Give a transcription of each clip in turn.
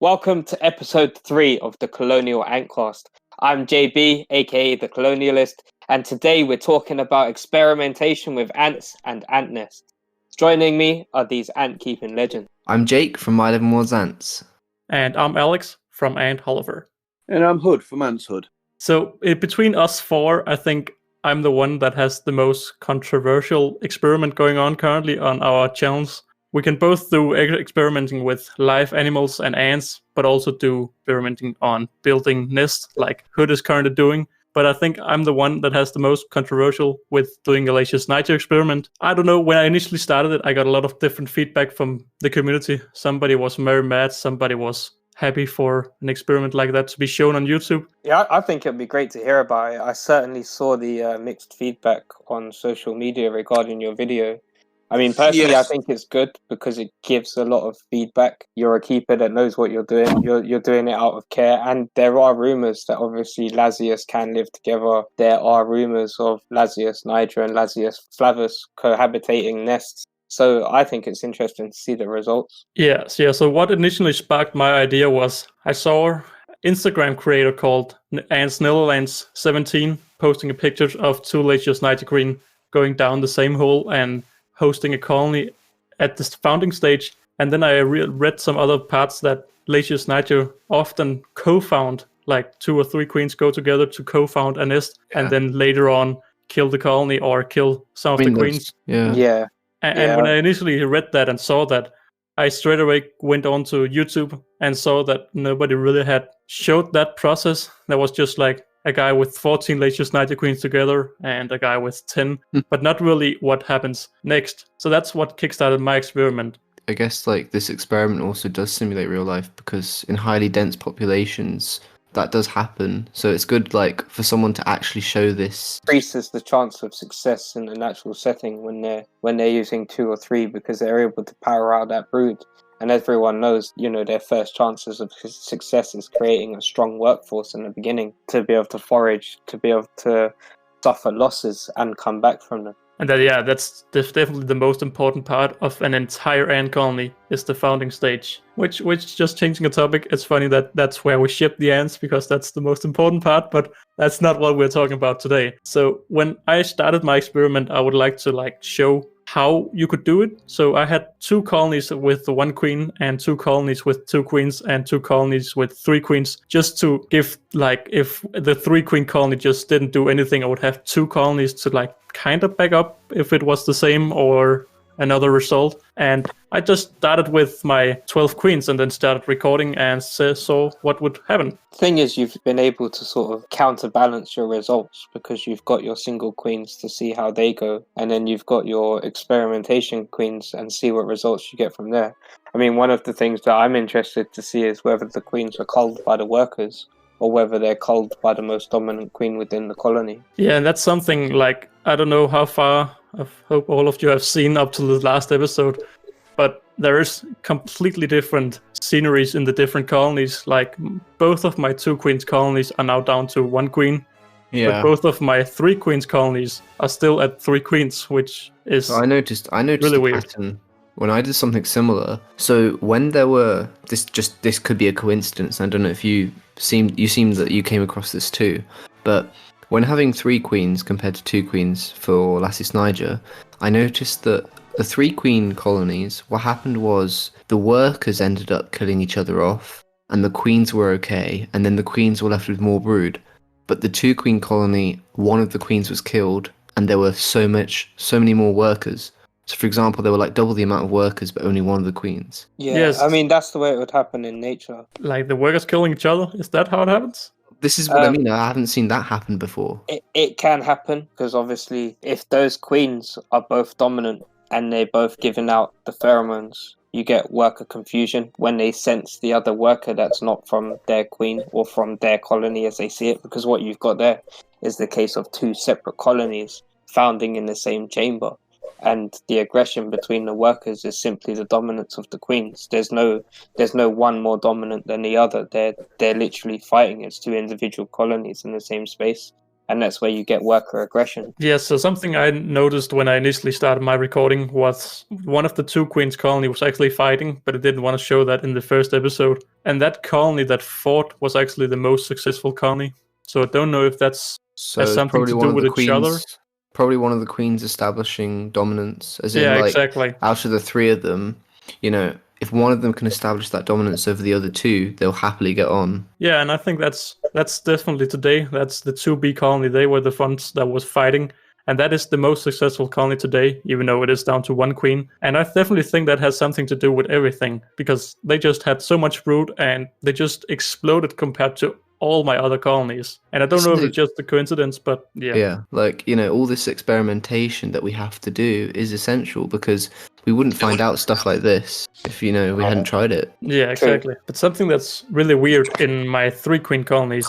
Welcome to Ep.3 of the Colonial AntCast. I'm JB, aka the Colonialist, and today we're talking about experimentation with ants and ant nests. Joining me are these ant-keeping legends. I'm Jake from My 11 More Ants. And I'm Alex from Holleufer. And I'm Hood from Ants Hood. So between us four, I think I'm the one that has the most controversial experiment going on currently on our channels. We can both do experimenting with live animals and ants, but also do experimenting on building nests like Hood is currently doing. But I think I'm the one that has the most controversial with doing a Lacius niger experiment. I don't know, when I initially started it, I got a lot of different feedback from the community. Somebody was very mad, somebody was happy for an experiment like that to be shown on YouTube. Yeah, I think it'd be great to hear about it. I certainly saw the mixed feedback on social media regarding your video. I mean, personally, I think it's good because it gives a lot of feedback. You're a keeper that knows what you're doing. You're doing it out of care. And there are rumors that obviously Lasius can live together. There are rumors of Lasius niger and Lasius flavus cohabitating nests. So I think it's interesting to see the results. Yeah. So what initially sparked my idea was I saw an Instagram creator called Ants17 posting a picture of two Lacius niger queen going down the same hole and hosting a colony at the founding stage. And then I read some other parts that Lacius niger often co-found, like 2 or 3 queens go together to co-found a nest, and then later on kill the colony or kill some of the queens. Yeah. And when I initially read that and saw that, I straight away went on to YouTube and saw that nobody really had showed that process. There was just like a guy with 14 Lacius niger queens together and a guy with 10, but not really what happens next. So that's what kickstarted my experiment. I guess like this experiment also does simulate real life because in highly dense populations, that does happen. So it's good like for someone to actually show this. Increases the chance of success in the natural setting when they're using 2 or 3 because they're able to power out that brood. And everyone knows, their first chances of success is creating a strong workforce in the beginning to be able to forage, to be able to suffer losses and come back from them. And that's definitely the most important part of an entire ant colony is the founding stage. Which just changing the topic, it's funny that that's where we ship the ants because that's the most important part, but that's not what we're talking about today. So when I started my experiment, I would like to show how you could do it. So I had 2 colonies with 1 queen and 2 colonies with 2 queens and 2 colonies with 3 queens, just to give if the 3 queen colony just didn't do anything, I would have 2 colonies to kind of back up if it was the same or another result. And I just started with my 12 queens and then started recording and saw what would happen. The thing is, you've been able to sort of counterbalance your results because you've got your single queens to see how they go, and then you've got your experimentation queens and see what results you get from there. I mean, one of the things that I'm interested to see is whether the queens are culled by the workers or whether they're culled by the most dominant queen within the colony. Yeah, and that's something I don't know how far, I hope all of you have seen up to the last episode, but there is completely different sceneries in the different colonies. Like both of my 2 queens colonies are now down to 1 queen. But both of my 3 queens colonies are still at 3 queens, which is I noticed really a weird pattern when I did something similar. So when there were this could be a coincidence. I don't know if you seemed that you came across this too, but when having 3 queens compared to 2 queens for Lacius niger, I noticed that the 3 queen colonies, what happened was the workers ended up killing each other off, and the queens were okay, and then the queens were left with more brood. But the 2 queen colony, one of the queens was killed, and there were so many more workers. So, for example, there were double the amount of workers, but only one of the queens. Yeah, yes. I mean, that's the way it would happen in nature. Like the workers killing each other? Is that how it happens? This is what I mean. I haven't seen that happen before. It can happen because obviously if those queens are both dominant and they're both giving out the pheromones, you get worker confusion when they sense the other worker that's not from their queen or from their colony as they see it, because what you've got there is the case of 2 separate colonies founding in the same chamber. And the aggression between the workers is simply the dominance of the queens. There's no one more dominant than the other. They're literally fighting as 2 individual colonies in the same space. And that's where you get worker aggression. Yeah, so something I noticed when I initially started my recording was one of the 2 queens colony was actually fighting, but it didn't want to show that in the first episode. And that colony that fought was actually the most successful colony. So I don't know if that's So has it's something probably to one do of with the each other. queens. Probably one of the queens establishing dominance, as in Yeah, like exactly. out of the three of them, if one of them can establish that dominance over the other two, they'll happily get on. Yeah, and I think that's definitely today. That's the 2B colony. They were the ones that was fighting. And that is the most successful colony today, even though it is down to one queen. And I definitely think that has something to do with everything, because they just had so much brood and they just exploded compared to all my other colonies. And I don't know if it's just a coincidence, but yeah. Yeah, like, all this experimentation that we have to do is essential, because we wouldn't find out stuff like this if, we hadn't tried it. Yeah, exactly. But something that's really weird in my 3-queen colonies,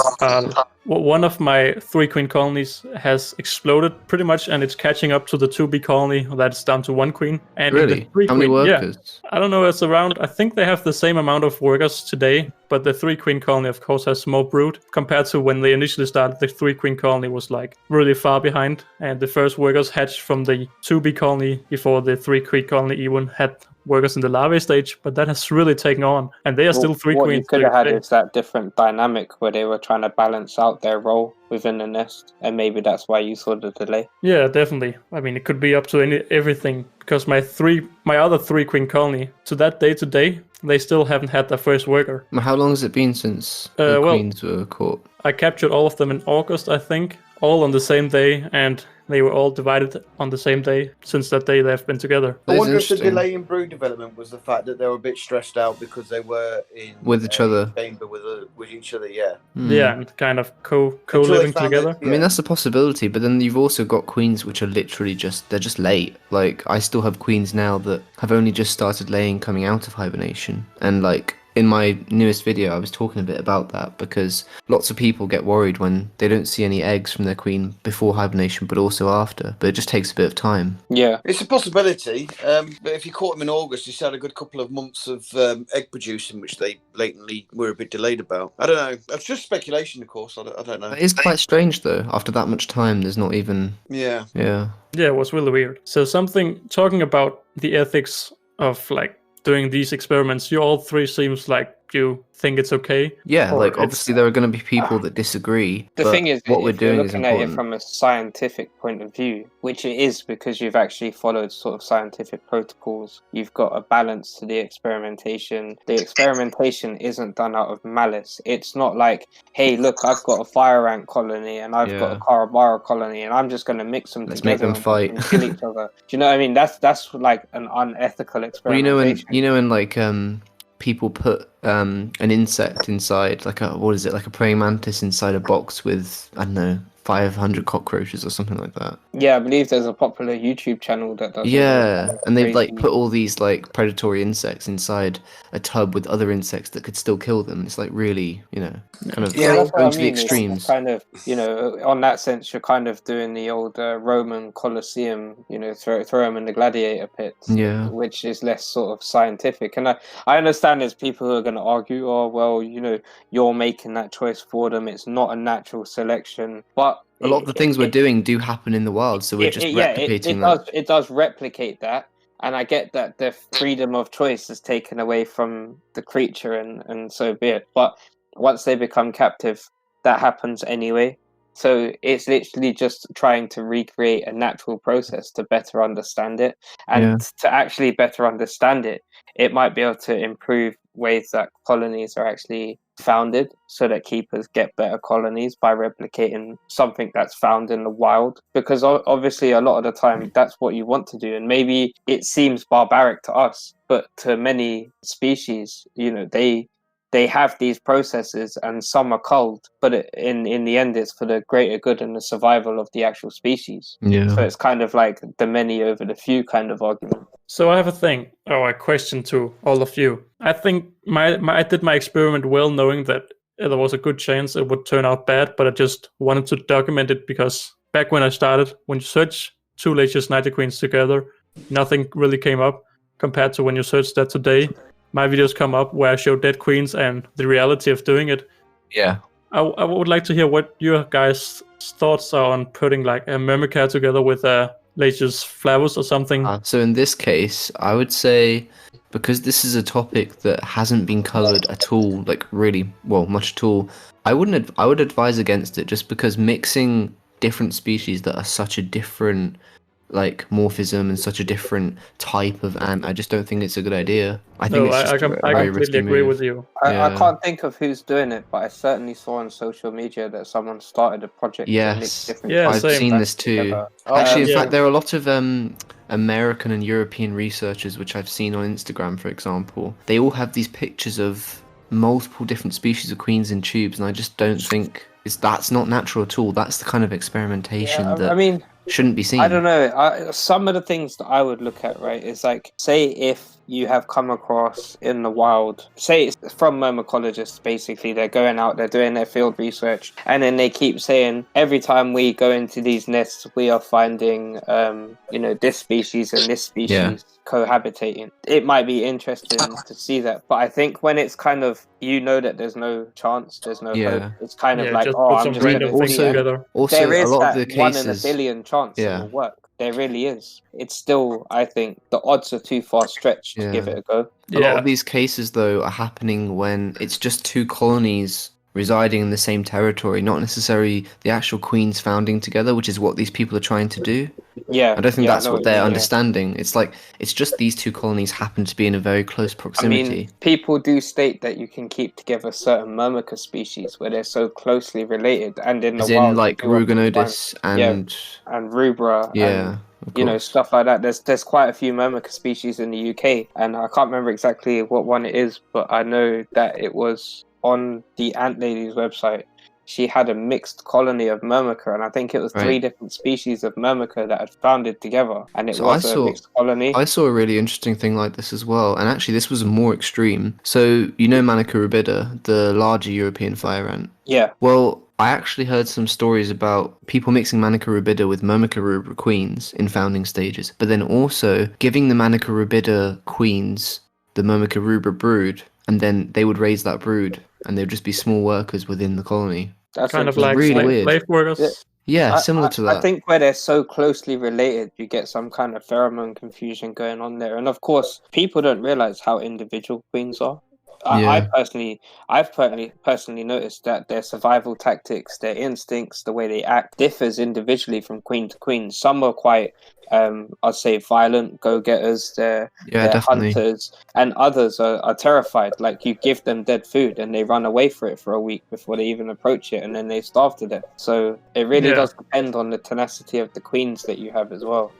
one of my 3-queen colonies has exploded pretty much, and it's catching up to the 2B colony that's down to 1 queen. And in the Really? 3 How many queen, workers? I don't know, it's around, I think they have the same amount of workers today, but the 3-queen colony, of course, has more brood compared to when they initially started. The 3-queen colony was like really far behind, and the first workers hatched from the 2B colony before the 3-queen colony even had workers in the larvae stage, but that has really taken on, and they are still 3 What queens. you could have had is that different dynamic where they were trying to balance out their role within the nest, and maybe that's why you saw the delay. Yeah, definitely. I mean, it could be up to everything, because my other 3-queen colony, to that day today, they still haven't had their first worker. How long has it been since the queens were caught? I captured all of them in August, I think, all on the same day, and they were all divided on the same day. Since that day, they've been together. I wonder if the delay in brood development was the fact that they were a bit stressed out because they were in with each other, chamber with each other. Yeah, yeah, and kind of co-living together. I mean, that's a possibility, but then you've also got queens which are literally they're just late. Like, I still have queens now that have only just started laying coming out of hibernation, and like, in my newest video, I was talking a bit about that, because lots of people get worried when they don't see any eggs from their queen before hibernation, but also after. But it just takes a bit of time. Yeah. It's a possibility, but if you caught them in August, you still had a good couple of months of egg producing, which they blatantly were a bit delayed about. I don't know. It's just speculation, of course. I don't know. It is quite strange, though. After that much time, there's not even... Yeah. Yeah. Yeah, it was really weird. So talking about the ethics of, like, doing these experiments, you all three seems like you think it's okay. Yeah, like, obviously there are going to be people that disagree. The thing is, what we're doing you're is looking important. at it from a scientific point of view, which it is because you've actually followed sort of scientific protocols. You've got a balance to the experimentation. The experimentation isn't done out of malice. It's not like, hey, look, I've got a fire ant colony and I've got a Carabara colony, and I'm just going to mix them Let's together make them fight and kill each other. Do you know what I mean? That's like an unethical experimentation. Well, you know when like people put an insect inside, like a praying mantis inside a box with, I don't know, 500 cockroaches or something like that. Yeah, I believe there's a popular YouTube channel that does. Yeah, and they've like put all these like predatory insects inside a tub with other insects that could still kill them. It's like really, kind of that's going what to I the mean. extremes. It's kind of, on that sense, you're kind of doing the old Roman Colosseum, throw them in the gladiator pits, which is less sort of scientific. And I understand there's people who are going to argue, oh, well, you're making that choice for them. It's not a natural selection. But a lot of the things we're doing do happen in the wild, so we're just replicating that. It does replicate that. And I get that the freedom of choice is taken away from the creature, and so be it. But once they become captive, that happens anyway. So it's literally just trying to recreate a natural process to better understand it. And to actually better understand it, it might be able to improve ways that colonies are actually founded, so that keepers get better colonies by replicating something that's found in the wild. Because obviously a lot of the time that's what you want to do, and maybe it seems barbaric to us, but to many species, they have these processes, and some are culled, but in the end it's for the greater good and the survival of the actual species. So it's kind of like the many over the few kind of argument. So I have a question to all of you. I think I did my experiment well knowing that there was a good chance it would turn out bad, but I just wanted to document it, because back when I started, when you search 2 Lache's Nighty-Queens together, nothing really came up compared to when you search that today. My videos come up where I show dead queens and the reality of doing it. Yeah. I would like to hear what your guys' thoughts are on putting like a Myrmica together with a Lache's Flavus or something. So in this case, I would say because this is a topic that hasn't been covered at all, like really, well, much at all. I would advise against it, just because mixing different species that are such a different like morphism and such a different type of ant, I just don't think it's a good idea. I think it's just a very completely risky agree move. with you. I can't think of who's doing it, but I certainly saw on social media that someone started a project to mix Yes, different Yeah, I've same. seen this too. together. Actually, in yeah. fact, there are a lot of American and European researchers which I've seen on Instagram, for example. They all have these pictures of multiple different species of queens in tubes, and I just don't think that's not natural at all. That's the kind of experimentation I that mean, shouldn't be seen. I don't know. Some of the things that I would look at, right, is like, say if you have come across in the wild, say it's from myrmecologists, basically, they're going out, they're doing their field research, and then they keep saying, every time we go into these nests, we are finding, this species and this species cohabitating. It might be interesting to see that, but I think when it's kind of, that there's no chance, there's no hope, it's kind of like, just oh, put I'm some just random going to things see it. together. Also, There a is lot of that the 1 in a cases, billion chance it will work. There really is. It's still, I think, the odds are too far stretched to give it a go. A lot of these cases, though, are happening when it's just two colonies residing in the same territory, not necessarily the actual queens founding together, which is what these people are trying to do. Yeah, I don't think yeah, that's I know what what they're you mean, understanding. It's like, it's just these two colonies happen to be in a very close I proximity. mean, people do state that you can keep together certain myrmica species where they're so closely related, and in the As wild, in, like, you often find- Rugonodis and... and rubra, Yeah, of and course. stuff like that. There's quite a few myrmica species in the UK, and I can't remember exactly what one it is, but I know that it was on the Ant Lady's website. She had a mixed colony of myrmica, and I think it was 3 different species of myrmica that had founded together, and it was a mixed colony. I saw a really interesting thing like this as well, and actually this was more extreme. So, you know Manica rubida, the larger European fire ant? Yeah. Well, I actually heard some stories about people mixing Manica rubida with Myrmica rubra queens in founding stages, but then also giving the Manica rubida queens the Myrmica rubra brood, and then they would raise that brood, and they would just be small workers within the colony. That's kind of interesting. like really weird. slave workers. Yeah, similar to that. I think where they're so closely related, you get some kind of pheromone confusion going on there. And of course, people don't realize how individual queens are. I've personally noticed that their survival tactics, their instincts, the way they act differs individually from queen to queen. Some are quite, I'd say, violent go-getters. They're hunters, and others are terrified. Like, you give them dead food and they run away for it for a week before they even approach it, and then they starve to death. So it really does depend on the tenacity of the queens that you have as well.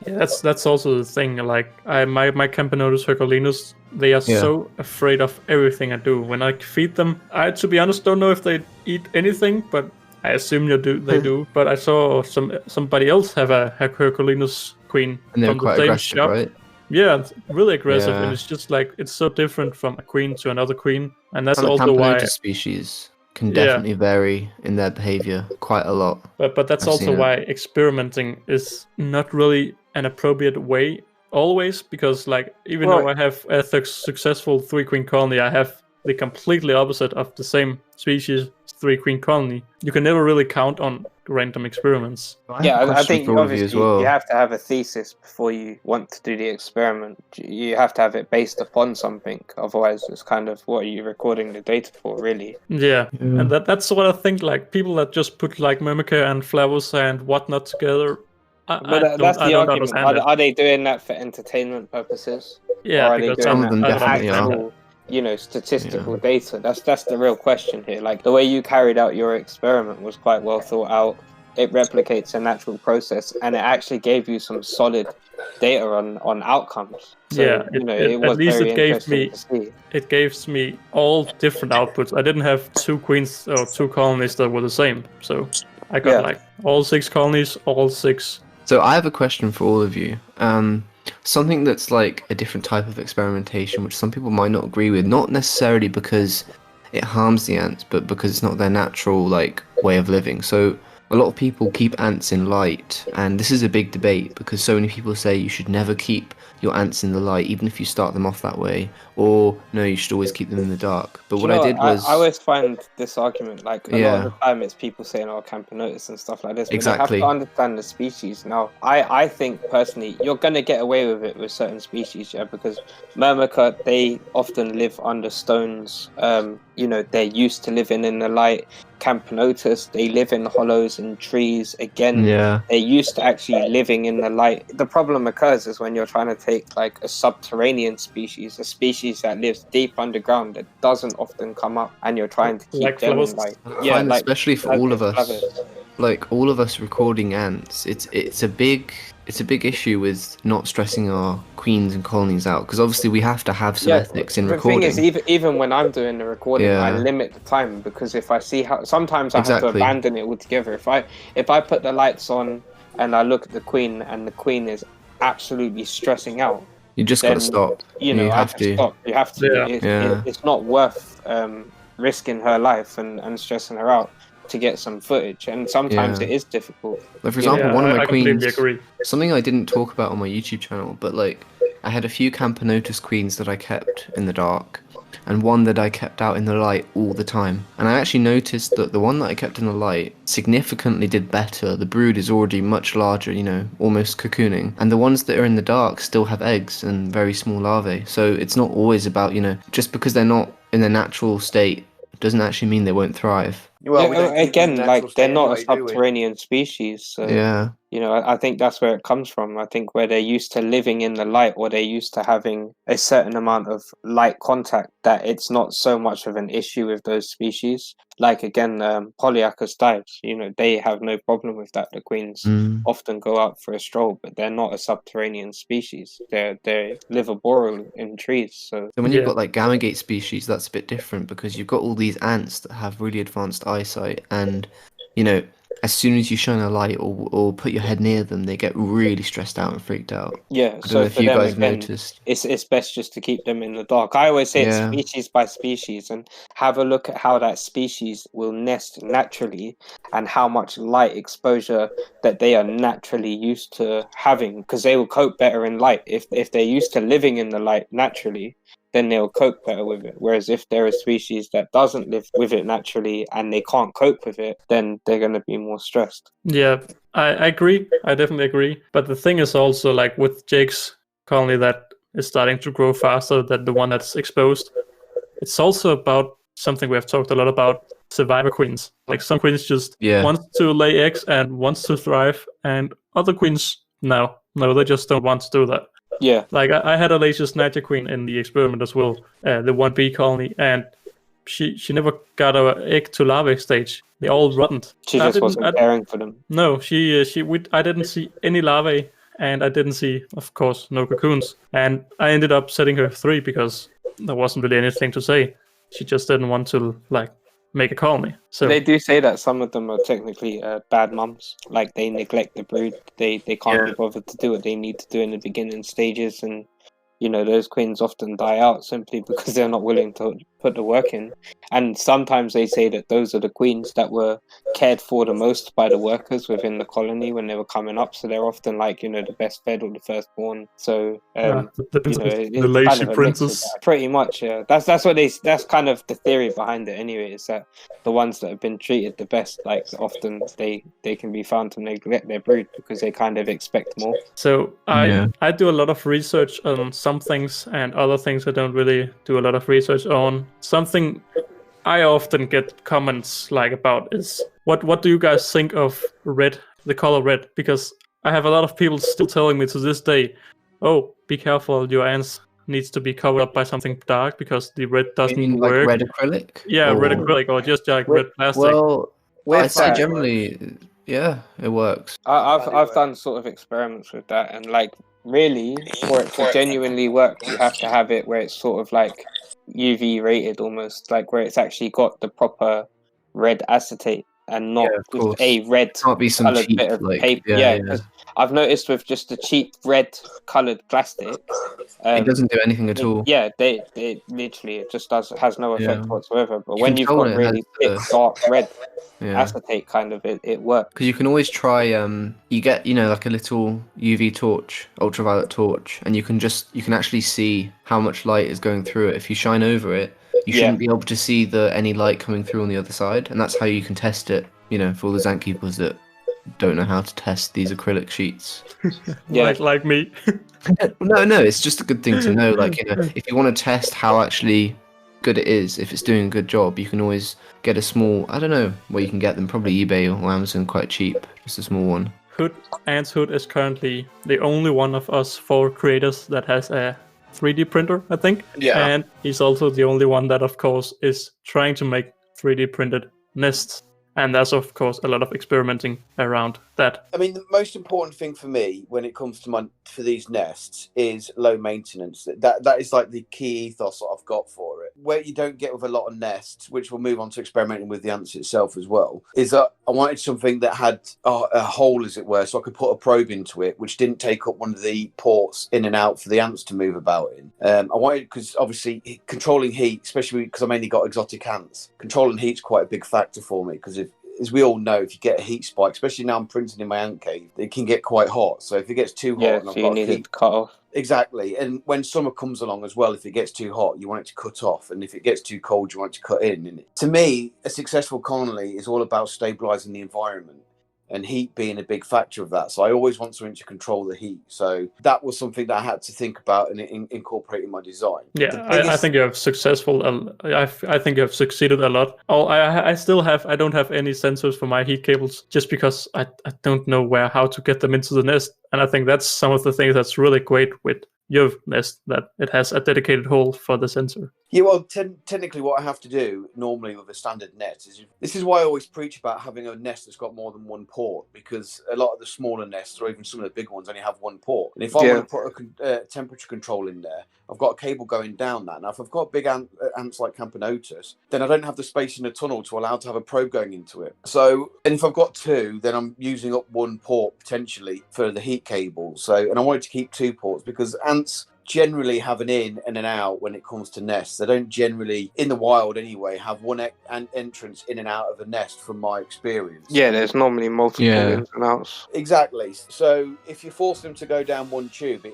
Yeah, that's also the thing. Like, my Campanodus herculinus, they are so afraid of everything I do. When I feed them, I, to be honest, don't know if they eat anything, but I assume they do. But I saw somebody else have a herculinus queen and they're from quite the same aggressive, shop. right? Yeah, it's really aggressive, Yeah. and it's just like, it's so different from a queen to another queen, and that's And the also why Campanodus species can definitely vary in their behavior quite a lot. But that's also why experimenting is not really an appropriate way always, because like, even though I have a successful 3-queen colony, I have the completely opposite of the same species 3-queen colony. You can never really count on random experiments. I think obviously you have to have a thesis before you want to do the experiment. You have to have it based upon something, otherwise it's kind of, what are you recording the data for, really? Yeah. And that's what I think, like, people that just put like Myrmica and Flavus and whatnot together, that's the argument. Are they doing that for entertainment purposes? Yeah, or are they doing that for definitely actual, statistical data? That's the real question here. Like, the way you carried out your experiment was quite well thought out. It replicates a natural process, and it actually gave you some solid data on outcomes. So, it was very interesting to see. It gives me all different outputs. I didn't have 2 queens or 2 colonies that were the same. So I got like all 6 colonies, all 6. So I have a question for all of you. Something that's like a different type of experimentation, which some people might not agree with, not necessarily because it harms the ants, but because it's not their natural like way of living. So a lot of people keep ants in light, and this is a big debate because so many people say you should never keep your ants in the light, even if you start them off that way, or no, you should always keep them in the dark. But what I did was, I always find this argument, like, a lot of yeah, the time it's people saying, oh, Camponotus and stuff like this, but they exactly. have to understand the species. Now, I think, personally, you're going to get away with it with certain species, yeah, because Myrmica, they often live under stones, you know, they're used to living in the light. Camponotus, they live in hollows and trees. Again, Yeah, they're used to actually living in the light. The problem occurs is when you're trying to take like a subterranean species, a species that lives deep underground that doesn't often come up, and you're trying to keep Like them in flowers. light. I Yeah, find like especially for all of us, flowers. like all of us recording ants, it's a big issue with not stressing our queens and colonies out, because obviously we have to have some ethics in the recording. thing is, even when I'm doing the recording, I Yeah. limit the time, because if I see how, sometimes I have to Exactly. abandon it altogether. If I put the lights on and I look at the queen and the queen is absolutely stressing out, You just got to then, stop. you know, You I have just to. stop. You have to. Yeah. Yeah. It's not worth risking her life and stressing her out to get some footage, and sometimes Yeah. it is difficult. Like for You know, example, Yeah, one of my I completely queens, agree. something I didn't talk about on my YouTube channel, but like I had a few Camponotus queens that I kept in the dark, and one that I kept out in the light all the time. And I actually noticed that the one that I kept in the light significantly did better. The brood is already much larger, you know, almost cocooning. And the ones that are in the dark still have eggs and very small larvae. So it's not always about, you know, just because they're not in their natural state doesn't actually mean they won't thrive. Well, we don't keep them in again, natural like, they're state not anyway, a do we? subterranean species, so Yeah. you know, I think that's where it comes from. I think where they're used to living in the light, or they're used to having a certain amount of light contact, that it's not so much of an issue with those species. Like, again, Polyacus dives, you know, they have no problem with that. The queens Mm. often go out for a stroll, but they're not a subterranean species. They live arboreal in trees. So So when you've Yeah. got like gamma-gate species, that's a bit different because you've got all these ants that have really advanced eyesight, and you know, as soon as you shine a light or put your head near them, they get really stressed out and freaked out. yeah, I don't know so if for you them, guys have again, noticed. it's best just to keep them in the dark. I always say it's Yeah. species by species, and have a look at how that species will nest naturally and how much light exposure that they are naturally used to having, because they will cope better in light. If they're used to living in the light naturally, then they'll cope better with it. Whereas if they're a species that doesn't live with it naturally and they can't cope with it, then they're going to be more stressed. Yeah, I agree. I definitely agree. But the thing is also, like with Jake's colony that is starting to grow faster than the one that's exposed, it's also about something we have talked a lot about, survivor queens. Like some queens just Yeah. want to lay eggs and wants to thrive, and other queens, no, they just don't want to do that. Yeah, Like I had a Lasius Niger queen in the experiment as well, the 1B colony, and she never got an egg to larvae stage. They all rotted. she just wasn't caring for them. No, I didn't see any larvae, and I didn't see, of course, no cocoons. And I ended up setting her 3 because there wasn't really anything to say. She just didn't want to like make a colony. So They do say that some of them are technically bad mums. Like, they neglect the brood. They can't be bothered to do what they need to do in the beginning stages, and you know, those queens often die out simply because they're not willing to put the work in. And sometimes they say that those are the queens that were cared for the most by the workers within the colony when they were coming up. So they're often like, you know, the best fed or the firstborn. So you know, the it's lazy kind of a mix of princess. that. Pretty much, yeah. That's that's kind of the theory behind it anyway, is that the ones that have been treated the best, like, often they can be found to neglect their brood because they kind of expect more. So I do a lot of research on some things, and other things I don't really do a lot of research on. Something I often get comments like about is what do you guys think of red, the color red? Because I have a lot of people still telling me to this day, oh, be careful, your ants needs to be covered up by something dark because the red doesn't You mean like work. red acrylic? Yeah, Or- red acrylic or just like red plastic. Well, I'd say that, generally, yeah, it works. I've done sort of experiments with that, and like, really, for it to genuinely work, you have to have it where it's sort of like UV rated, almost like where it's actually got the proper red acetate and not Yeah, of just course. a red Can't be some coloured cheap, bit of like, paper. yeah. Because I've noticed with just the cheap red coloured plastic, It doesn't do anything at all. they literally it just has no effect Yeah. whatsoever. But You when can you've tell got when it really has thick, dark red Yeah. acetate kind of it works. Because you can always try, you get, like a little UV torch, ultraviolet torch, and you can actually see how much light is going through it. If you shine over it, you shouldn't be able to see any light coming through on the other side, and that's how you can test it, for all the Zant keepers that don't know how to test these acrylic sheets. Like me. No, it's just a good thing to know. Like, if you want to test how actually good it is, if it's doing a good job, you can always get a small, I don't know where you can get them, probably eBay or Amazon, quite cheap, just a small one. Ant's Hood is currently the only one of us 4 creators that has a 3D printer, I think. Yeah. And he's also the only one that, of course, is trying to make 3D printed nests. And there's, of course, a lot of experimenting around that. I mean, the most important thing for me when it comes to for these nests is low maintenance. That is like the key ethos that I've got for it. Where you don't get with a lot of nests, which we'll move on to experimenting with the ants itself as well, is that I wanted something that had a hole, as it were, so I could put a probe into it, which didn't take up one of the ports in and out for the ants to move about in. I wanted, because obviously controlling heat, especially because I mainly got exotic ants, controlling heat's quite a big factor for me, because as we all know, if you get a heat spike, especially now I'm printing in my ant cave, it can get quite hot. So if it gets too hot, and I've so you got need heat, it to cut off. Exactly. And when summer comes along as well, if it gets too hot, you want it to cut off. And if it gets too cold, you want it to cut in. And to me, a successful colony is all about stabilizing the environment, and heat being a big factor of that. So I always want something to control the heat. So that was something that I had to think about and incorporate in my design. Yeah, I think you have I think you have succeeded a lot. I don't have any sensors for my heat cables just because I don't know how to get them into the nest. And I think that's some of the things that's really great with your nest, that it has a dedicated hole for the sensor. Yeah, well, technically what I have to do normally with a standard net is, this is why I always preach about having a nest that's got more than one port, because a lot of the smaller nests, or even some of the big ones, only have one port. And if I want to put a temperature control in there, I've got a cable going down that. Now, if I've got big ants like Camponotus, then I don't have the space in the tunnel to allow to have a probe going into it. So, and if I've got 2, then I'm using up one port potentially for the heat cable. So, and I wanted to keep 2 ports because ants generally have an in and an out when it comes to nests. They don't generally, in the wild anyway, have one entrance in and out of a nest, from my experience. Yeah, there's normally multiple ins and outs. Exactly. So if you force them to go down one tube,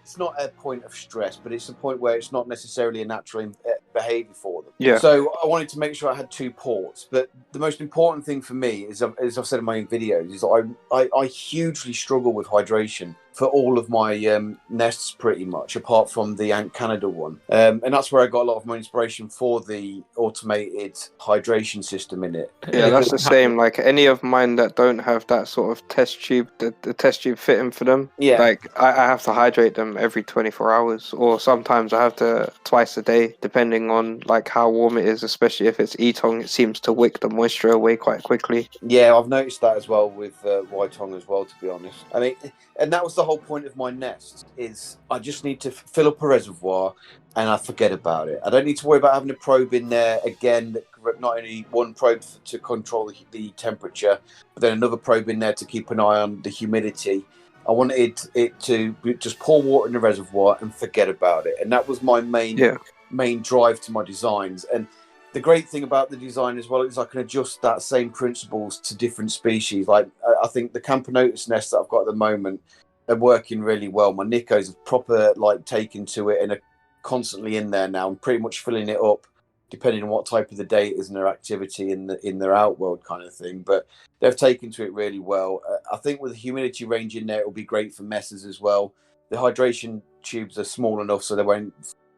it's not a point of stress, but it's a point where it's not necessarily a natural behavior for them. Yeah. So I wanted to make sure I had 2 ports. But the most important thing for me is, as I've said in my own videos, is I hugely struggle with hydration for all of my nests, pretty much, apart from the Ant Canada one. And that's where I got a lot of my inspiration for the automated hydration system in it. Yeah, that's the same. Like any of mine that don't have that sort of test tube, the test tube fitting for them. Yeah. Like I have to hydrate them every 24 hours, or sometimes I have to twice a day, depending on like how warm it is. Especially if it's Etong, it seems to wick the moisture away quite quickly. Yeah, I've noticed that as well with Whitong as well, to be honest. I mean, and that was the whole point of my nest, is I just need to fill up a reservoir and I forget about it. I don't need to worry about having a probe in there again, not only one probe to control the temperature, but then another probe in there to keep an eye on the humidity. I wanted it to just pour water in the reservoir and forget about it. And that was my main drive to my designs. And the great thing about the design as well is I can adjust that same principles to different species. Like I think the Camponotus nests that I've got at the moment are working really well. My Nikos have proper taken to it and are constantly in there now. I'm pretty much filling it up depending on what type of the day it is and their activity in their outworld kind of thing. But they've taken to it really well. I think with the humidity range in there, it'll be great for messes as well. The hydration tubes are small enough so they won't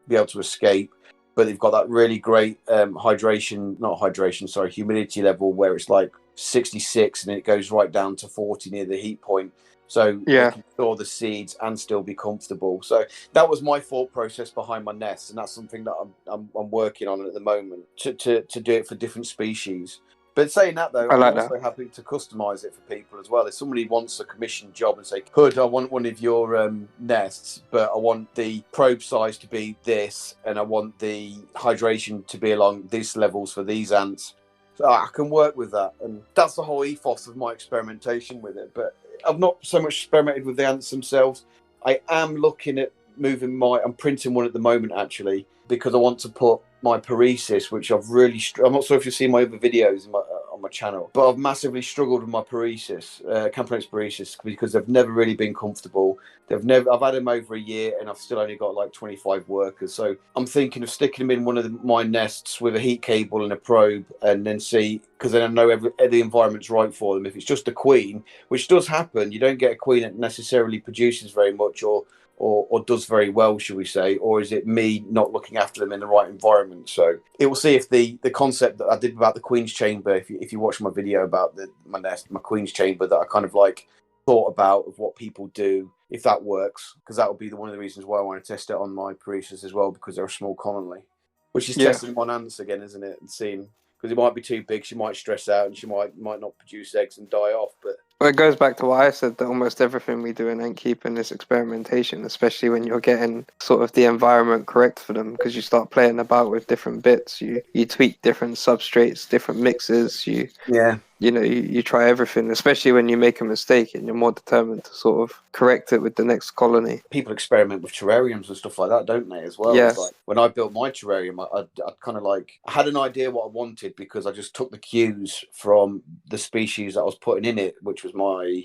be able to escape. But they've got that really great humidity level where it's like 66 and it goes right down to 40 near the heat point. So they can store the seeds and still be comfortable. So that was my thought process behind my nest, and that's something that I'm working on at the moment to do it for different species. But saying that though, I'm also happy to customize it for people as well. If somebody wants a commissioned job and say, Hood, I want one of your nests, but I want the probe size to be this, and I want the hydration to be along these levels for these ants. So I can work with that, and that's the whole ethos of my experimentation with it. But I've not so much experimented with the ants themselves. I am looking at I'm printing one at the moment, actually, because I want to put my paresis, which I've really, I'm not sure if you've seen my other videos on my channel, but I've massively struggled with my paresis, Campanix paresis, because they've never really been comfortable. I've had them over a year, and I've still only got like 25 workers. So I'm thinking of sticking them in one of my nests with a heat cable and a probe, and then see, because then I know the environment's right for them. If it's just a queen, which does happen, you don't get a queen that necessarily produces very much or does very well, should we say, or is it me not looking after them in the right environment? So it will see if the concept that I did about the Queen's Chamber, if you watch my video about my Queen's Chamber that I kind of like thought about of what people do, if that works, because that would be one of the reasons why I want to test it on my paresis as well, because they're a small colony, which is testing them on ants again, isn't it? And seeing, because it might be too big, she might stress out and she might not produce eggs and die off, but Well, it goes back to what I said, that almost everything we do in ant keeping is experimentation, especially when you're getting sort of the environment correct for them, because you start playing about with different bits, you tweak different substrates, different mixes, you try everything, especially when you make a mistake and you're more determined to sort of correct it with the next colony. People experiment with terrariums and stuff like that, don't they, as well? Yes. It's like when I built my terrarium, I kind of like, I had an idea what I wanted, because I just took the cues from the species that I was putting in it, which was my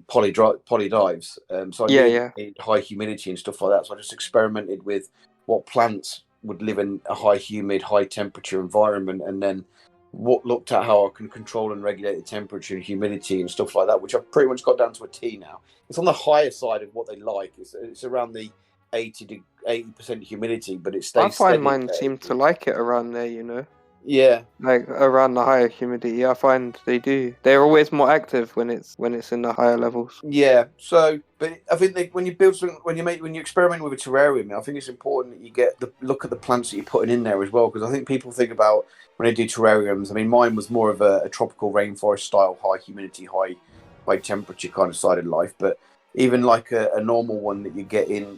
polydives. So I needed high humidity and stuff like that. So I just experimented with what plants would live in a high humid, high temperature environment, and then looked at how I can control and regulate the temperature and humidity and stuff like that, which I've pretty much got down to a T now. It's on the higher side of what they like. It's around the 80% humidity, but it stays. I find mine seem to like it around there, you know. Yeah, like around the higher humidity. I find they do. They're always more active when it's in the higher levels. Yeah. So, but I think when you build something, when you experiment with a terrarium, I think it's important that you get look at the plants that you're putting in there as well, because I think people think about when they do terrariums. I mean, mine was more of a tropical rainforest style, high humidity, high temperature kind of side of life, but even like a normal one that you get in,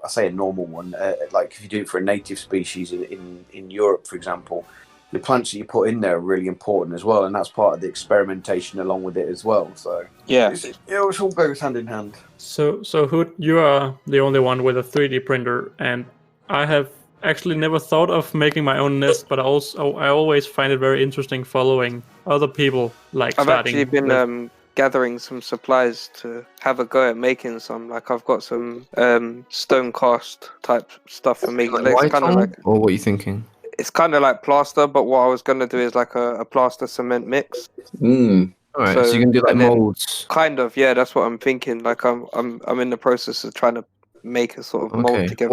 I say a normal one, like if you do it for a native species in Europe, for example, the plants that you put in there are really important as well, and that's part of the experimentation along with it as well. So yeah, it all goes hand in hand. So Hood, you are the only one with a 3D printer, and I have actually never thought of making my own nest, but I always find it very interesting following other people. Like I've actually been gathering some supplies to have a go at making some. Like I've got some stone cast type stuff for making. Like kind of like, or what are you thinking? It's kind of like plaster, but what I was gonna do is like a plaster cement mix. All right, so you can do like molds. Kind of, yeah. That's what I'm thinking. Like I'm in the process of trying to make a sort of mold together.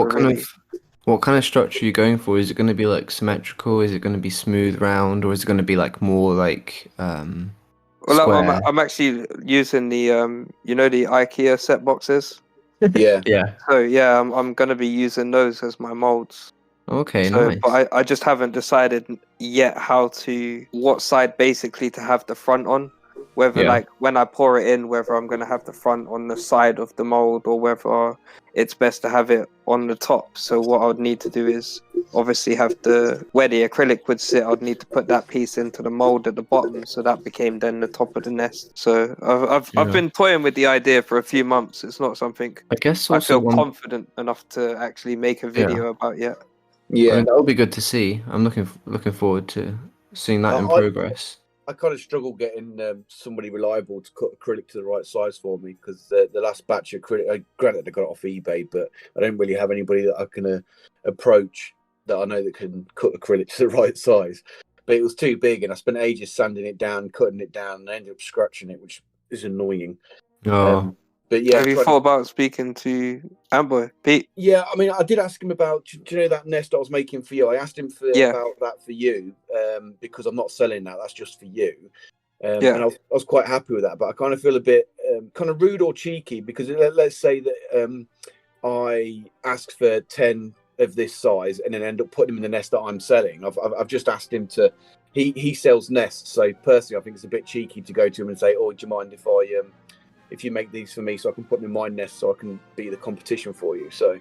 What kind of structure are you going for? Is it going to be like symmetrical? Is it going to be smooth, round, or is it going to be like more like square? I'm actually using the the IKEA set boxes. Yeah. So yeah, I'm gonna be using those as my molds. Okay, nice. But I just haven't decided yet what side basically to have the front on. Whether like when I pour it in, whether I'm going to have the front on the side of the mold or whether it's best to have it on the top. So what I would need to do is obviously have where the acrylic would sit, I'd need to put that piece into the mold at the bottom. So that became then the top of the nest. So I've been toying with the idea for a few months. It's not something I feel confident enough to actually make a video about yet. Yeah, I mean, that would be good to see. I'm looking forward to seeing that in progress. I kind of struggle getting somebody reliable to cut acrylic to the right size for me, because the last batch of acrylic, granted I got it off eBay, but I don't really have anybody that I can approach that I know that can cut acrylic to the right size. But it was too big, and I spent ages sanding it down, cutting it down, and I ended up scratching it, which is annoying. But yeah, have you thought about speaking to Amboy, Pete? Yeah, I mean, I did ask him about, do you know that nest I was making for you? I asked him about that for you, because I'm not selling that. That's just for you. And I was quite happy with that. But I kind of feel a bit kind of rude or cheeky, because let's say that I asked for 10 of this size and then end up putting them in the nest that I'm selling. I've just asked him to. He sells nests, so personally, I think it's a bit cheeky to go to him and say, "Oh, do you mind if you make these for me, so I can put them in my nest, so I can be the competition for you." So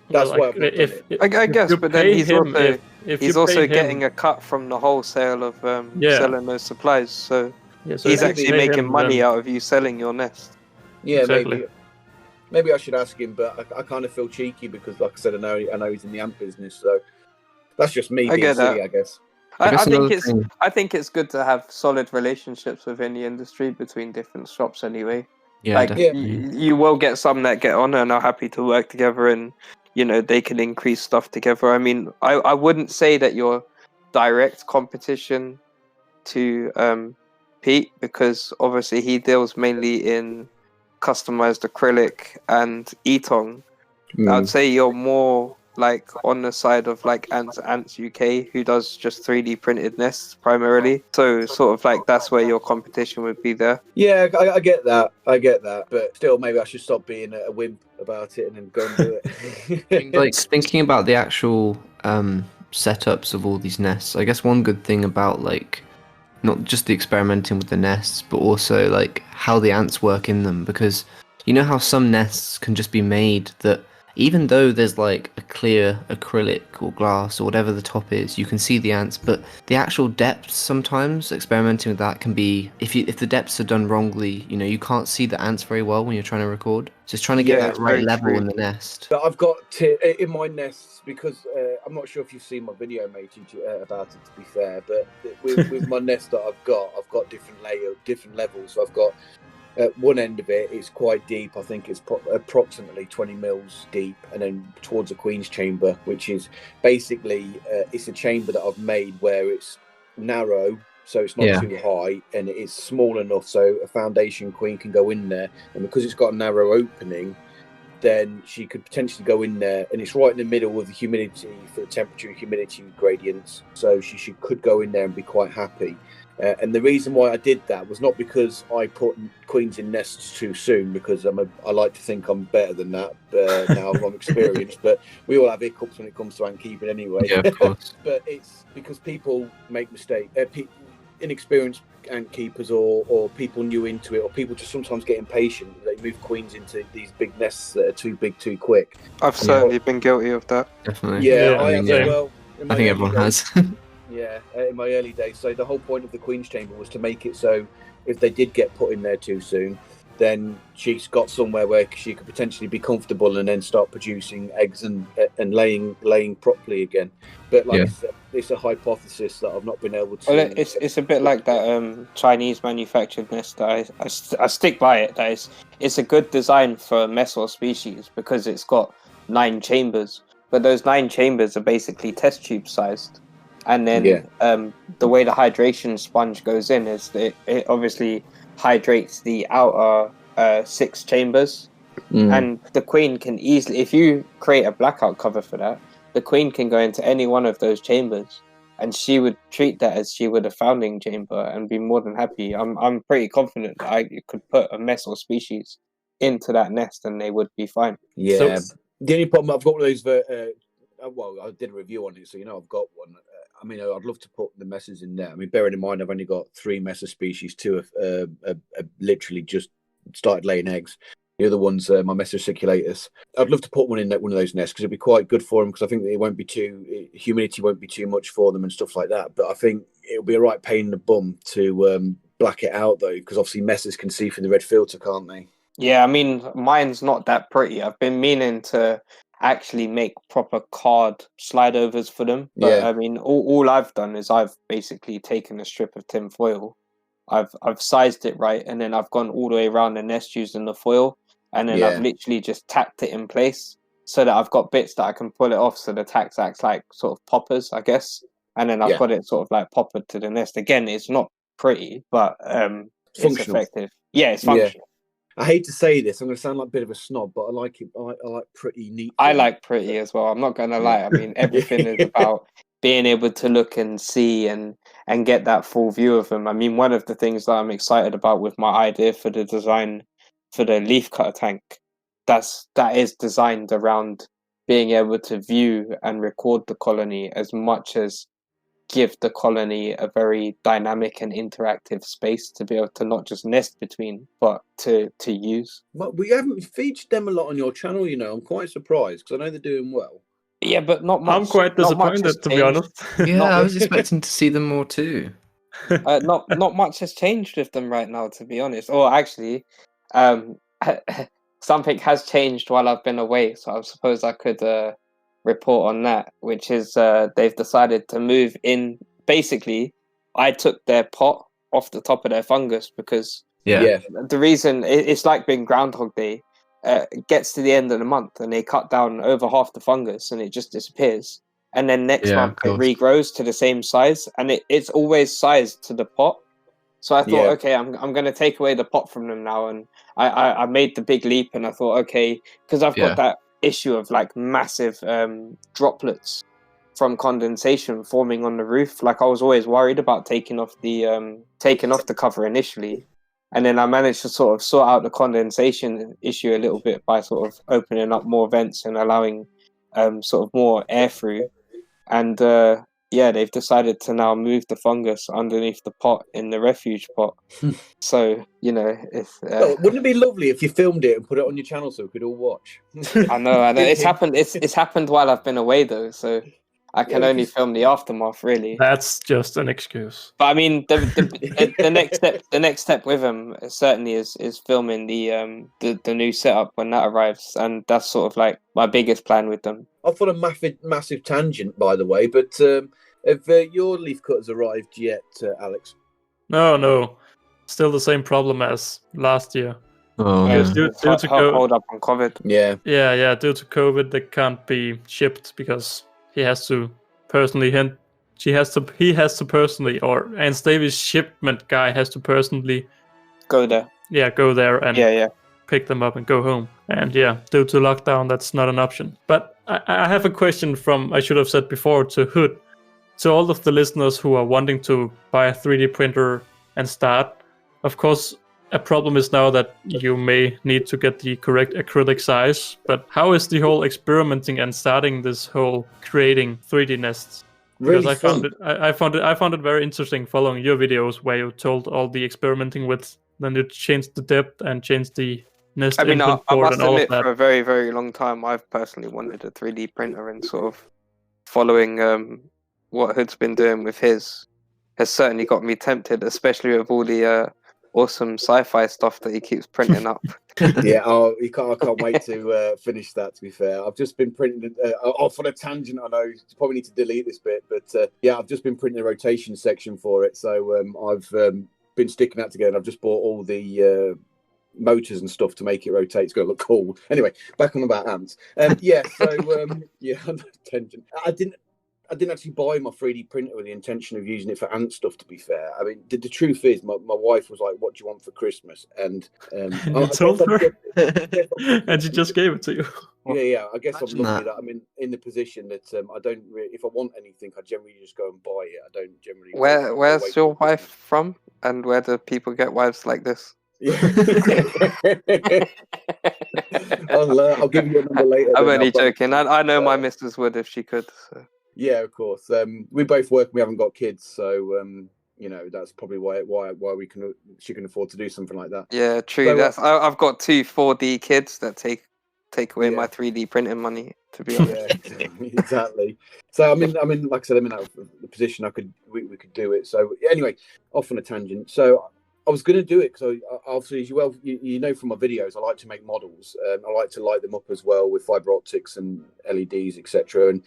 That's Well, why like, I've not done it. I guess, you but then pay he's him, also if he's you pay also him, getting a cut from the wholesale of Yeah. selling those supplies. So yeah. So he's if you actually pay making him, money then out of you selling your nest. Yeah, exactly. maybe I should ask him, but I kind of feel cheeky because, like I said, I know he's in the ant business, so that's just me I being get silly, that. I guess. guess I think another it's thing- I think it's good to have solid relationships within the industry between different shops anyway. Yeah, Like definitely. you will get some that get on and are happy to work together, and they can increase stuff together. I mean, I wouldn't say that you're direct competition to Pete, because obviously he deals mainly in customized acrylic and Etong. I'd say you're more like on the side of like Ants UK, who does just 3D printed nests primarily. So sort of like that's where your competition would be there. Yeah, I get that. But still, maybe I should stop being a wimp about it and then go and do it. Like thinking about the actual setups of all these nests, I guess one good thing about like not just the experimenting with the nests, but also like how the ants work in them, because you know how some nests can just be made that even though there's like a clear acrylic or glass or whatever the top is, you can see the ants, but the actual depths sometimes experimenting with that can be, if the depths are done wrongly, you can't see the ants very well when you're trying to record. So it's trying to get Yeah, that it's right very level true. in the nest. But I've got in my nests, because I'm not sure if you've seen my video, mate, about it. To be fair, but with my nest that I've got different levels. So I've got at one end of it, it's quite deep. I think it's approximately 20 mils deep, and then towards the Queen's chamber, which is basically it's a chamber that I've made where it's narrow, so it's not too high, and it's small enough so a foundation queen can go in there. And because it's got a narrow opening, then she could potentially go in there, and it's right in the middle of the humidity for the temperature and humidity gradients. So she could go in there and be quite happy. And the reason why I did that was not because I put queens in nests too soon, because I like to think I'm better than that now I'm experienced. But we all have hiccups when it comes to ant keeping anyway. Yeah, of course. But it's because people make mistakes. Inexperienced ant keepers or people new into it, or people just sometimes get impatient. They move queens into these big nests that are too big too quick. I've certainly been guilty of that. Definitely. Yeah, Yeah, I have same. as well. I think everyone has. Yeah, in my early days. So the whole point of the Queen's Chamber was to make it so if they did get put in there too soon, then she's got somewhere where she could potentially be comfortable and then start producing eggs and laying properly again. But like I said, it's a hypothesis that I've not been able to. Well, it's a bit like that Chinese manufactured nest that I stick by it. That it's a good design for Mesor species because it's got 9 chambers, but those 9 chambers are basically test tube sized. And then the way the hydration sponge goes in is it obviously hydrates the outer 6 chambers. And the queen can easily, if you create a blackout cover for that, the queen can go into any one of those chambers, and she would treat that as she would a founding chamber and be more than happy. I'm pretty confident that I could put a mess or species into that nest and they would be fine. Yeah. The only problem I've got one of those. Well, I did a review on it, so I've got one. I mean, I'd love to put the messes in there. I mean, bearing in mind I've only got 3 messer species. 2 have literally just started laying eggs. The other one's my messer circulatus. I'd love to put one in one of those nests because it'd be quite good for them, because I think it won't be humidity won't be too much for them and stuff like that. But I think it'll be a right pain in the bum to black it out though, because obviously messers can see through the red filter, can't they? Yeah, I mean, mine's not that pretty. I've been meaning to actually make proper card slide overs for them, but I mean, all I've done is I've basically taken a strip of tin foil, I've sized it right, and then I've gone all the way around the nest using the foil, and then I've literally just tacked it in place so that I've got bits that I can pull it off, so the tacks acts like sort of poppers, I guess, and then I've got it sort of like poppered to the nest. Again, it's not pretty, but it's effective. Yeah, it's functional. I hate to say this, I'm going to sound like a bit of a snob, but I like it. I like pretty neat. I like pretty as well. I'm not going to lie. I mean, everything is about being able to look and see and get that full view of them. I mean, one of the things that I'm excited about with my idea for the design for the leaf cutter tank, that is designed around being able to view and record the colony as much as give the colony a very dynamic and interactive space to be able to not just nest between, but to use. But we haven't featured them a lot on your channel, you know. I'm quite surprised because I know they're doing well. Yeah, but not much. I'm quite not much has disappointed, to be changed. honest. Yeah, I was expecting to see them more too. Not much has changed with them right now, to be honest. Or actually, something has changed while I've been away, so I suppose I could report on that, which is they've decided to move in. Basically, I took their pot off the top of their fungus because the reason it's like being Groundhog Day. It gets to the end of the month and they cut down over half the fungus and it just disappears. And then next month it regrows to the same size, and it's always sized to the pot. So I thought, okay, I'm going to take away the pot from them now, and I made the big leap, and I thought, okay, because I've got that issue of like massive droplets from condensation forming on the roof. Like I was always worried about taking off the cover initially, and then I managed to sort of sort out the condensation issue a little bit by sort of opening up more vents and allowing sort of more air through. And they've decided to now move the fungus underneath the pot in the refuge pot. So, you know, it's... wouldn't it be lovely if you filmed it and put it on your channel so we could all watch? I know. It's happened while I've been away, though, so I can only film the aftermath, really. That's just an excuse. But I mean, the next step with him certainly is filming the new setup when that arrives, and that's sort of like my biggest plan with them. Off on a massive tangent, by the way, but have your leaf cutters arrived yet, Alex? No. Still the same problem as last year. Oh, due to hold up on COVID. Yeah. Due to COVID, they can't be shipped because he has to personally he has to personally, or Ant Davies' shipment guy has to personally go there. Yeah, go there and pick them up and go home. And due to lockdown, that's not an option. But I have a question I should have said before, to Hood. To all of the listeners who are wanting to buy a 3D printer and start, of course, a problem is now that you may need to get the correct acrylic size. But how is the whole experimenting and starting this whole creating 3D nests? Because really I found it very interesting following your videos where you told all the experimenting with, then you changed the depth and changed the nest. I mean, I must admit, for a very, very long time, I've personally wanted a 3D printer, and sort of following what Hood's been doing with his has certainly got me tempted, especially with all the awesome sci-fi stuff that he keeps printing up. I can't wait to finish that, to be fair. I've just been printing off on a tangent. I know you probably need to delete this bit, but I've just been printing a rotation section for it, so I've been sticking that together. I've just bought all the motors and stuff to make it rotate. It's going to look cool. Anyway, back on about ants. Tangent. I didn't actually buy my 3D printer with the intention of using it for ant stuff, to be fair. I mean, the truth is, my wife was like, "What do you want for Christmas?" And you told her, and she just gave it to you. Yeah. I guess I'm lucky that I'm in the position that I don't really, if I want anything, I generally just go and buy it. I don't generally... Where's your wife from? And where do people get wives like this? I'll give you a number later. I'm only joking. I know my missus would if she could. So. Yeah, of course. We both work. We haven't got kids, so that's probably why she can afford to do something like that. Yeah, true. So, I've got 2 4D kids that take away my 3D printing money. To be honest. Yeah, exactly. So I mean, like I said, I'm in the position we could do it. So anyway, off on a tangent. So I was going to do it because obviously, as you know from my videos, I like to make models. I like to light them up as well with fiber optics and LEDs, etc. And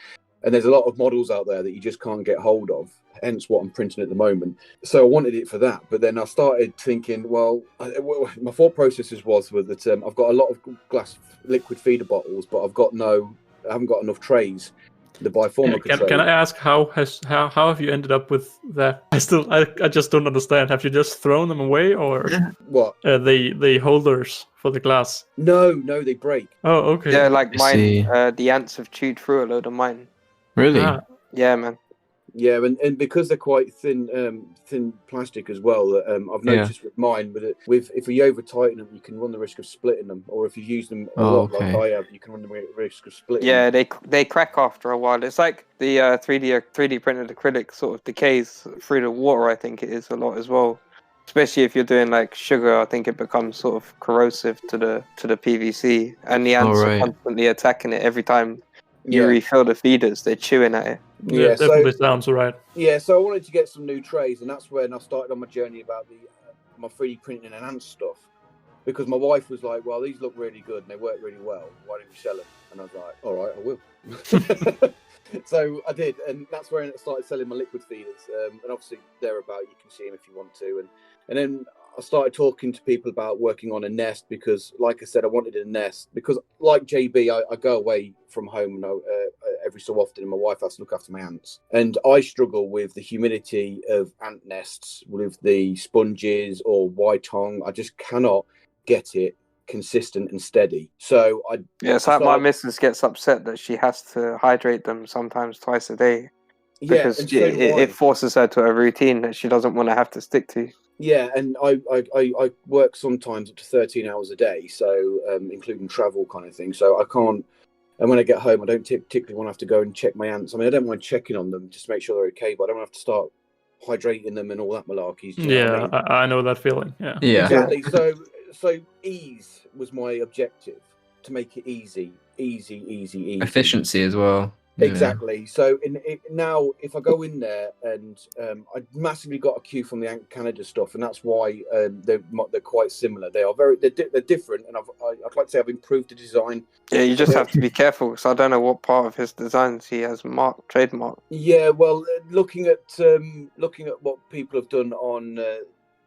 there's a lot of models out there that you just can't get hold of, hence what I'm printing at the moment. So I wanted it for that. But then I started thinking, my thought processes was that I've got a lot of glass liquid feeder bottles, but I haven't got enough trays. The biformer can I ask how have you ended up with that? I just don't understand. Have you just thrown them away, or what? The holders for the glass? No, they break. Oh, okay. Yeah, like mine. The ants have chewed through a load of mine. Really? Yeah, man. Yeah, and because they're quite thin plastic as well. I've noticed with mine, if you over tighten them, you can run the risk of splitting them. Or if you use them a lot, like I have, you can run the risk of splitting. Yeah, them. they crack after a while. It's like the 3D printed acrylic sort of decays through the water. I think it is a lot as well. Especially if you're doing like sugar, I think it becomes sort of corrosive to the PVC, and the ants are constantly attacking it every time you refill the feeders. They're chewing at it. Yeah, definitely sounds right. Yeah, so I wanted to get some new trays, and that's when I started on my journey about my 3D printing and ant stuff. Because my wife was like, "Well, these look really good and they work really well. Why don't you sell them?" And I was like, "All right, I will." So I did, and that's where I started selling my liquid feeders. And obviously, they're about. You can see them if you want to. And then I started talking to people about working on a nest because, like I said, I wanted a nest because, like JB, I go away from home every so often, and my wife has to look after my ants. And I struggle with the humidity of ant nests with the sponges or white tongue. I just cannot get it consistent and steady. So it's like my missus gets upset that she has to hydrate them sometimes twice a day because it forces her to a routine that she doesn't want to have to stick to. Yeah, and I work sometimes up to 13 hours a day, so including travel kind of thing. So I can't. And when I get home, I don't particularly want to have to go and check my ants. I mean, I don't mind checking on them just to make sure they're okay, but I don't have to start hydrating them and all that malarkey. Yeah, I know that feeling. Yeah. Exactly. So ease was my objective, to make it easy. Efficiency as well. Exactly. So now, if I go in there and I massively got a cue from the Ant Canada stuff, and that's why they're quite similar. They're different, and I'd like to say I've improved the design. Yeah, you just have to be careful because I don't know what part of his designs he has trademarked. Yeah, well, looking at what people have done on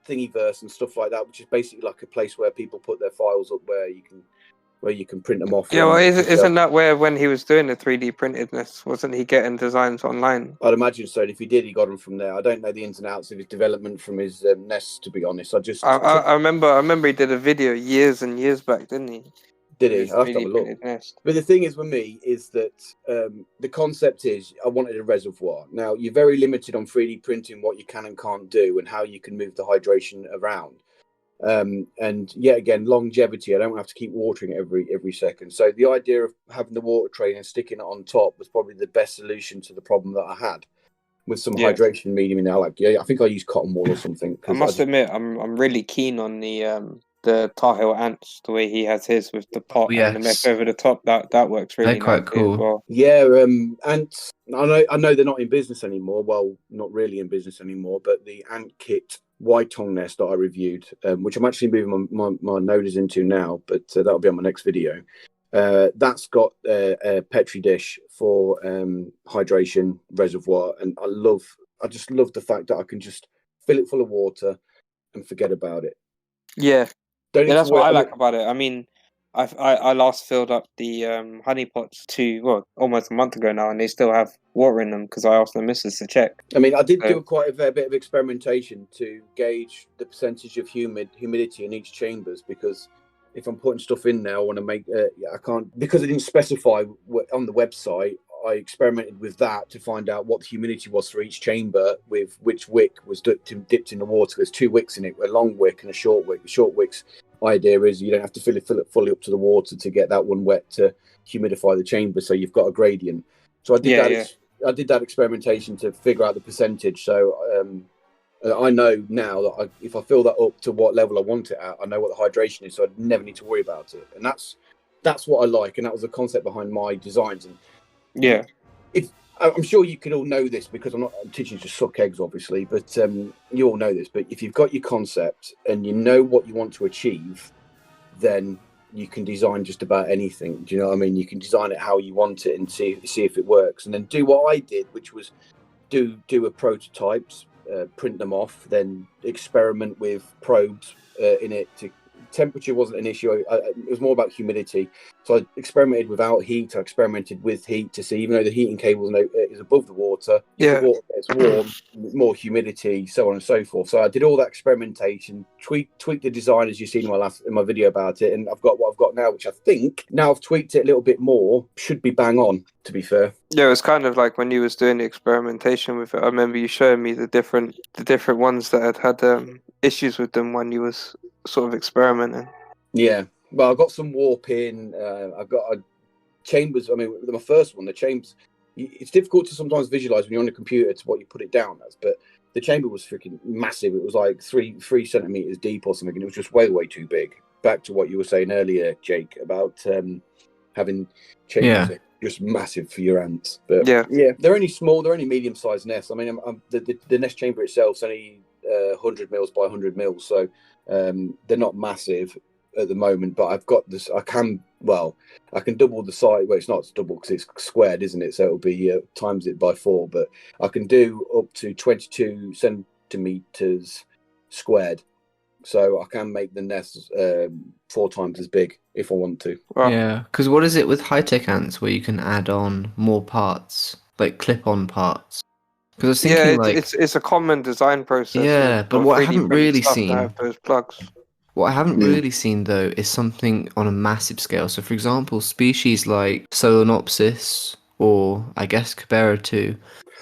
Thingiverse and stuff like that, which is basically like a place where people put their files up where you can print them off. Yeah, well, isn't that where when he was doing the 3D printedness, wasn't he getting designs online? I'd imagine so. And if he did, he got them from there. I don't know the ins and outs of his development from his nests, to be honest. I remember he did a video years and years back, didn't he? Did he? I have to have a look. But the thing is with me is that the concept is I wanted a reservoir. Now, you're very limited on 3D printing what you can and can't do and how you can move the hydration around. And yet again, longevity. I don't have to keep watering it every second. So the idea of having the water tray and sticking it on top was probably the best solution to the problem that I had with some hydration medium in there. I think I used cotton wool or something. I must admit, I'm really keen on the Tar Heel ants, the way he has his with the pot and the mech over the top. That works really. They're quite cool. As well. Yeah, ants. I know they're not in business anymore. Well, not really in business anymore. But the Ant Kit white tongue nest that I reviewed, which I'm actually moving my noses into now, but that'll be on my next video. That's got a Petri dish for hydration reservoir, and I just love the fact that I can just fill it full of water and forget about it. Yeah. That's what I like about it. I mean, I last filled up the honey pots almost a month ago now, and they still have water in them because I asked the missus to check. I mean, I did do quite a fair bit of experimentation to gauge the percentage of humidity in each chambers, because if I'm putting stuff in there, I want to make I can't, because it didn't specify on the website. I experimented with that to find out what the humidity was for each chamber, with which wick was dipped in the water. There's two wicks in it, a long wick and a short wick. The short wick's idea is you don't have to fill it fully up to the water to get that one wet to humidify the chamber, so you've got a gradient. So I did I did that experimentation to figure out the percentage. So I know now that if I fill that up to what level I want it at, I know what the hydration is, so I never need to worry about it. And that's what I like, and that was the concept behind my designs. And yeah, I'm sure you can all know this, because I'm teaching you to suck eggs, obviously, but you all know this. But if you've got your concept and you know what you want to achieve, then you can design just about anything. Do you know what I mean? You can design it how you want it and see if it works, and then do what I did, which was do a prototypes, print them off, then experiment with probes in it to temperature wasn't an issue. It was more about humidity. So I experimented without heat. I experimented with heat to see, even though the heating cable is above the water, if the water gets warm, more humidity, so on and so forth. So I did all that experimentation, tweaked the design as you've seen in my video about it, and I've got what I've got now, which I think now I've tweaked it a little bit more, should be bang on, to be fair. Yeah, it was kind of like when you was doing the experimentation with it. I remember you showing me the different ones that had issues with them when you was sort of experimenting. Yeah, well, I got some warping. I got chambers. I mean, my first one, the chambers. It's difficult to sometimes visualize when you're on a computer to what you put it down as, but the chamber was freaking massive. It was like three centimeters deep or something, and it was just way too big. Back to what you were saying earlier, Jake, about having chambers just massive for your ants. But yeah, they're only small. They're only medium-sized nests. I mean, the nest chamber itself is only 100 mils by 100 mils, so they're not massive at the moment. But I've got this. I can double the size. Well, it's not double because it's squared, isn't it? So it'll be times it by 4. But I can do up to 22 centimeters squared. So I can make the nest 4 times as big if I want to. Wow. Yeah, because what is it with high-tech ants where you can add on more parts, like clip-on parts? Because I was thinking, it's a common design process. Yeah, but what I haven't really seen, have those plugs. What I haven't really seen though is something on a massive scale. So, for example, species like Solenopsis or I guess Cabera too.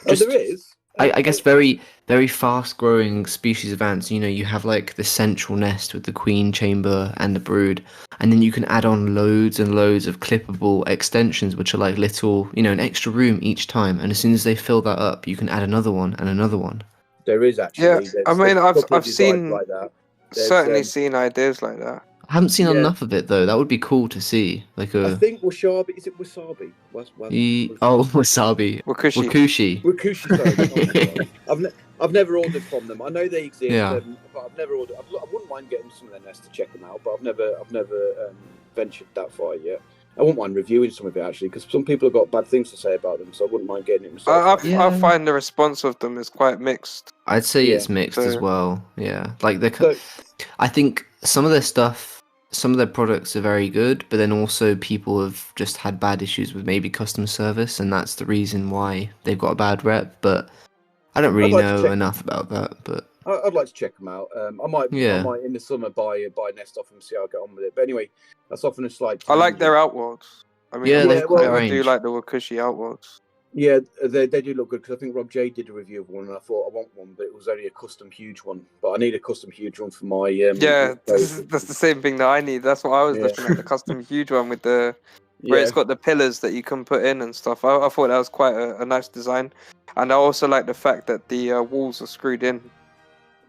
There is. I guess very, very fast-growing species of ants. You know, you have like the central nest with the queen chamber and the brood, and then you can add on loads and loads of clippable extensions, which are like little, an extra room each time. And as soon as they fill that up, you can add another one and another one. There is actually. Yeah, I mean, I've seen like that. Certainly seen ideas like that. I haven't seen enough of it though. That would be cool to see. I think wasabi. Is it wasabi? Wasabi. Wakushi. Sorry. I've never ordered from them. I know they exist. Yeah. But I've never ordered. I wouldn't mind getting some of their nests to check them out. But I've never ventured that far yet. I wouldn't mind reviewing some of it actually, because some people have got bad things to say about them. So I wouldn't mind getting it myself. I find the response of them is quite mixed. I'd say it's mixed as well. Yeah, like I think some of their stuff, some of their products are very good, but then also people have just had bad issues with maybe customer service, and that's the reason why they've got a bad rep. But I don't really know enough about that. But I'd like to check them out. I might in the summer buy a nest off them and see how I get on with it. But anyway, that's often a slight. I like their outwards. I mean, I do like the Wakushi outwards. Yeah, they do look good, because I think Rob J did a review of one, and I thought I want one, but it was only a custom huge one. But I need a custom huge one for my. That's the same thing that I need. That's what I was looking at, the custom huge one with where it's got the pillars that you can put in and stuff. I thought that was quite a nice design, and I also like the fact that the walls are screwed in.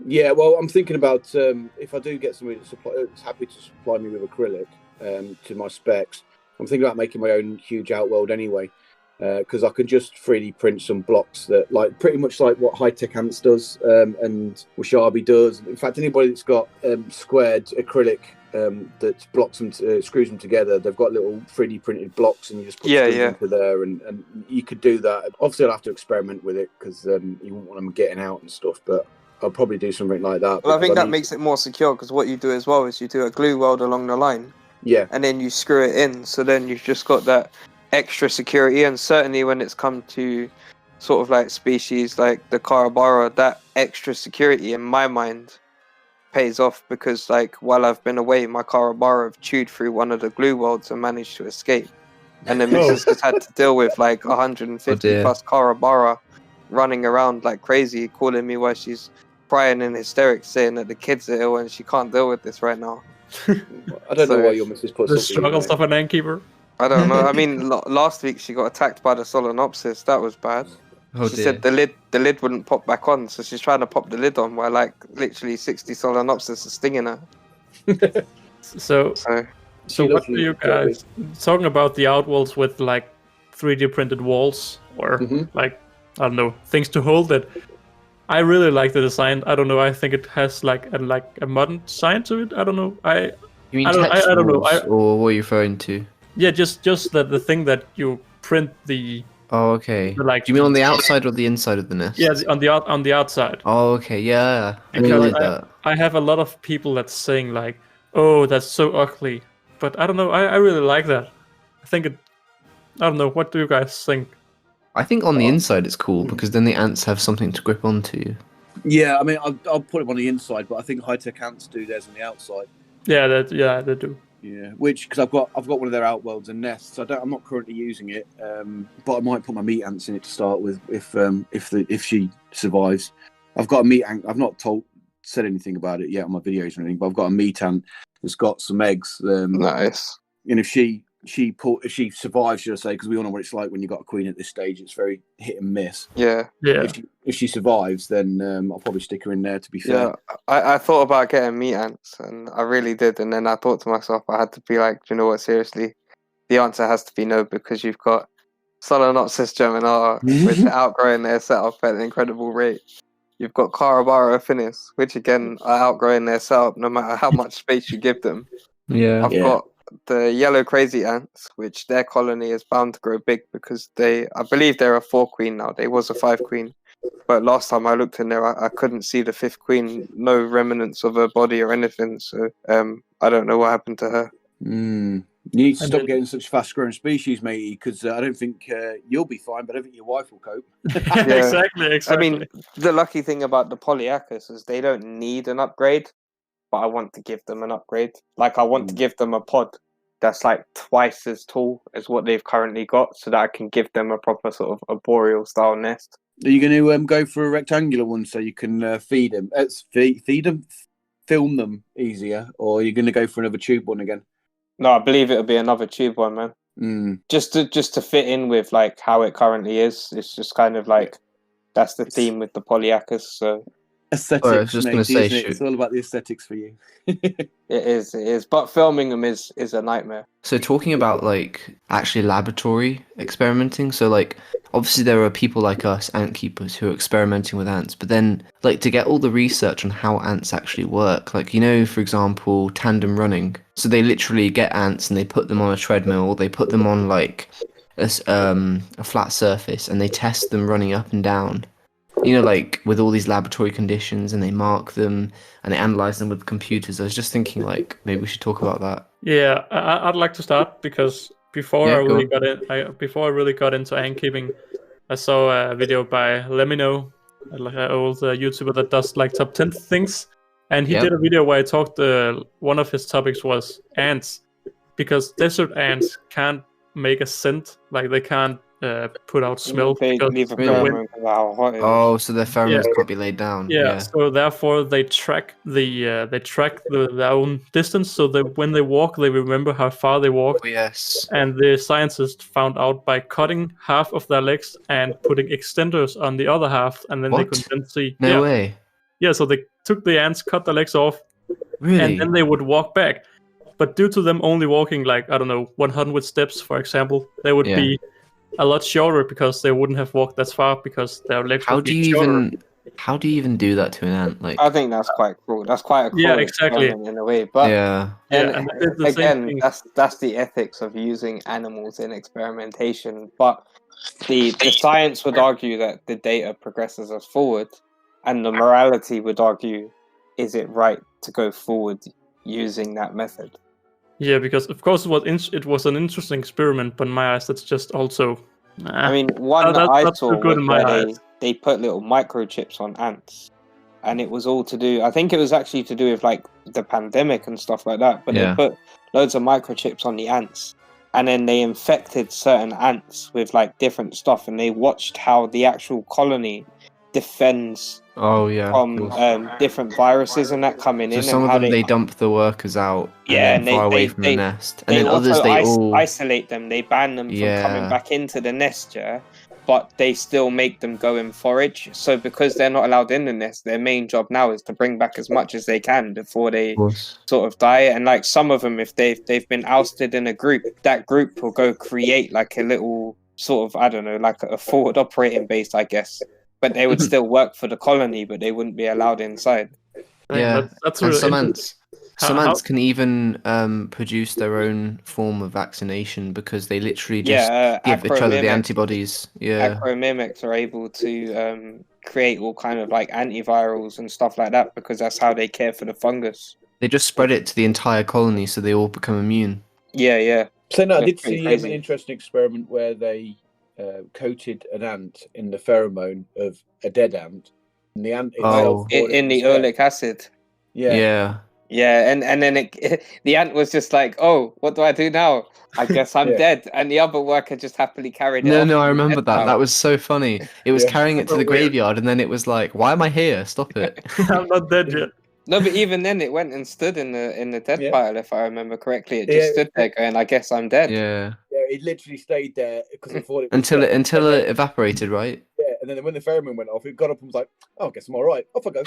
Yeah, well, I'm thinking about if I do get somebody that's happy to supply me with acrylic to my specs. I'm thinking about making my own huge outworld anyway. Because I can just 3D print some blocks that, like, pretty much like what High Tech Ants does and Wasabi does. In fact, anybody that's got squared acrylic that blocks them, screws them together, they've got little 3D printed blocks, and you just put screws into there, and you could do that. Obviously, I'll have to experiment with it because you won't want them getting out and stuff, but I'll probably do something like that. Well, I think that makes it more secure, because what you do as well is you do a glue weld along the line. Yeah. And then you screw it in, so then you've just got that extra security. And certainly when it's come to sort of like species like the Carabara, that extra security in my mind pays off, because like while I've been away, my Carabara have chewed through one of the glue welds and managed to escape. And the missus has had to deal with like 150 plus Carabara running around like crazy, calling me while she's crying in hysterics, saying that the kids are ill and she can't deal with this right now. I don't know why your missus puts the struggles of an ant keeper. I don't know. I mean, last week she got attacked by the Solenopsis. That was bad. She said the lid wouldn't pop back on, so she's trying to pop the lid on while like literally 60 Solenopsis are stinging her. So what do you guys talking about the outwalls with like 3D printed walls or like, I don't know, things to hold it? I really like the design. I don't know. I think it has like a modern design to it. I don't know. You mean I don't know. Or what are you referring to? Yeah, just the thing that you print the. Oh, okay. Do you mean on the outside or the inside of the nest? Yeah, on the outside. Oh, okay. Yeah. I Because like that. I have a lot of people that's saying like, Oh, that's so ugly. But I don't know. I really like that. I think it. I don't know. What do you guys think? I think on the inside it's cool because then the ants have something to grip onto. Yeah, I mean, I'll put them on the inside, but I think high-tech ants do theirs on the outside. Yeah, they do. Yeah, which because I've got one of their outworlds and nests. I'm not currently using it, but I might put my meat ants in it to start with if she survives. I've got a meat ant. I've not said anything about it yet on my videos or anything, but I've got a meat ant that's got some eggs. Nice. And if she survives, should I say? Because we all know what it's like when you've got a queen at this stage. It's very hit and miss. Yeah. If she survives, then I'll probably stick her in there. To be fair. Yeah, I thought about getting meat ants, and I really did. And then I thought to myself, I had to be like, do you know what? Seriously, the answer has to be no, because you've got Solenopsis germinata, which are outgrowing their setup at an incredible rate. You've got Carabara affinis, which again are outgrowing their setup no matter how much space you give them. Yeah. I've got the yellow crazy ants, which their colony is bound to grow big because I believe they're a 4 queen now. They was a 5 queen. But last time I looked in there, I couldn't see the 5th queen, no remnants of her body or anything. So I don't know what happened to her. You need to stop getting such fast-growing species, matey, because I don't think you'll be fine, but I think your wife will cope. Yeah. Exactly. I mean, the lucky thing about the Polyacus is they don't need an upgrade, but I want to give them an upgrade. Like, I want to give them a pod that's like twice as tall as what they've currently got, so that I can give them a proper sort of arboreal style nest. Are you going to go for a rectangular one so you can feed them? Feed them, film them easier, or are you going to go for another tube one again? No, I believe it'll be another tube one, man. Just to fit in with like how it currently is. It's just kind of like that's the theme with the Polyacus. So aesthetics, I was just going to say, it's all about the aesthetics for you. It is. But filming them is a nightmare. So talking about like actually laboratory experimenting, so like obviously there are people like us, ant keepers, who are experimenting with ants, but then like to get all the research on how ants actually work, like, you know, for example, tandem running. So they literally get ants and they put them on a treadmill, they put them on like a flat surface, and they test them running up and down. You know, like with all these laboratory conditions, and they mark them and they analyze them with computers. I was just thinking, like, maybe we should talk about that. Yeah, I'd like to start because before I really got into ant keeping, I saw a video by Lemino, like an old YouTuber that does like top 10 things, and he did a video where he talked. One of his topics was ants, because desert ants can't make a scent, like they can't put out smell. They leave a pheromone because of how hot it is. Oh, so their pheromones can't be laid down. Yeah, so therefore they track their own distance, so that when they walk, they remember how far they walked. Oh, yes. And the scientists found out by cutting half of their legs and putting extenders on the other half, and then they could then see. No way. Yeah, so they took the ants, cut their legs off, Really? and then they would walk back. But due to them only walking like, I don't know, 100 steps, for example, they would be a lot shorter because they wouldn't have walked that far because their legs would be shorter. How do you even do that to an ant? Like, I think that's quite cool. That's quite a cool experiment in a way. But and again, that's the ethics of using animals in experimentation. But the science would argue that the data progresses us forward, and the morality would argue, is it right to go forward using that method? Yeah, because of course it was an interesting experiment, but in my eyes, that's just also. I mean, one that I saw was where they put little microchips on ants, and it was all to do. I think it was actually to do with like the pandemic and stuff like that. But they put loads of microchips on the ants, and then they infected certain ants with like different stuff, and they watched how the actual colony defends from different viruses and that coming in. So some and of them they dump the workers out and they far away from the nest, and then also others they all isolate them. They ban them from coming back into the nest, but they still make them go and forage. So because they're not allowed in the nest, their main job now is to bring back as much as they can before they sort of die. And like some of them, if they've been ousted in a group, that group will go create like a little sort of, I don't know, like a forward operating base, I guess. But they would still work for the colony, but they wouldn't be allowed inside. Yeah, that's and really some ants can even produce their own form of vaccination because they literally just give each other the antibodies. Yeah, acromimics are able to create all kind of like antivirals and stuff like that because that's how they care for the fungus. They just spread it to the entire colony, so they all become immune. Yeah. So no, I That's did pretty see crazy. an interesting experiment where they coated an ant in the pheromone of a dead ant, and the ant itself thought it In was the dead. oleic acid. Yeah. Yeah, and then the ant was just like, oh, what do I do now? I guess I'm Yeah. dead. And the other worker just happily carried it off. No, I in the remember dead that. pile. That was so funny. It was Yeah. carrying it to the Weird. graveyard, and then it was like, "Why am I here? Stop it!" I'm not dead yet. No, but even then, it went and stood in the dead Yeah. pile, if I remember correctly. It just stood there going, I guess I'm dead. Yeah. Yeah, it literally stayed there because it thought it was dead. Until And it then- evaporated, right? Yeah, and then when the pheromone went off, it got up and was like, "Oh, I guess I'm all right. Off I go."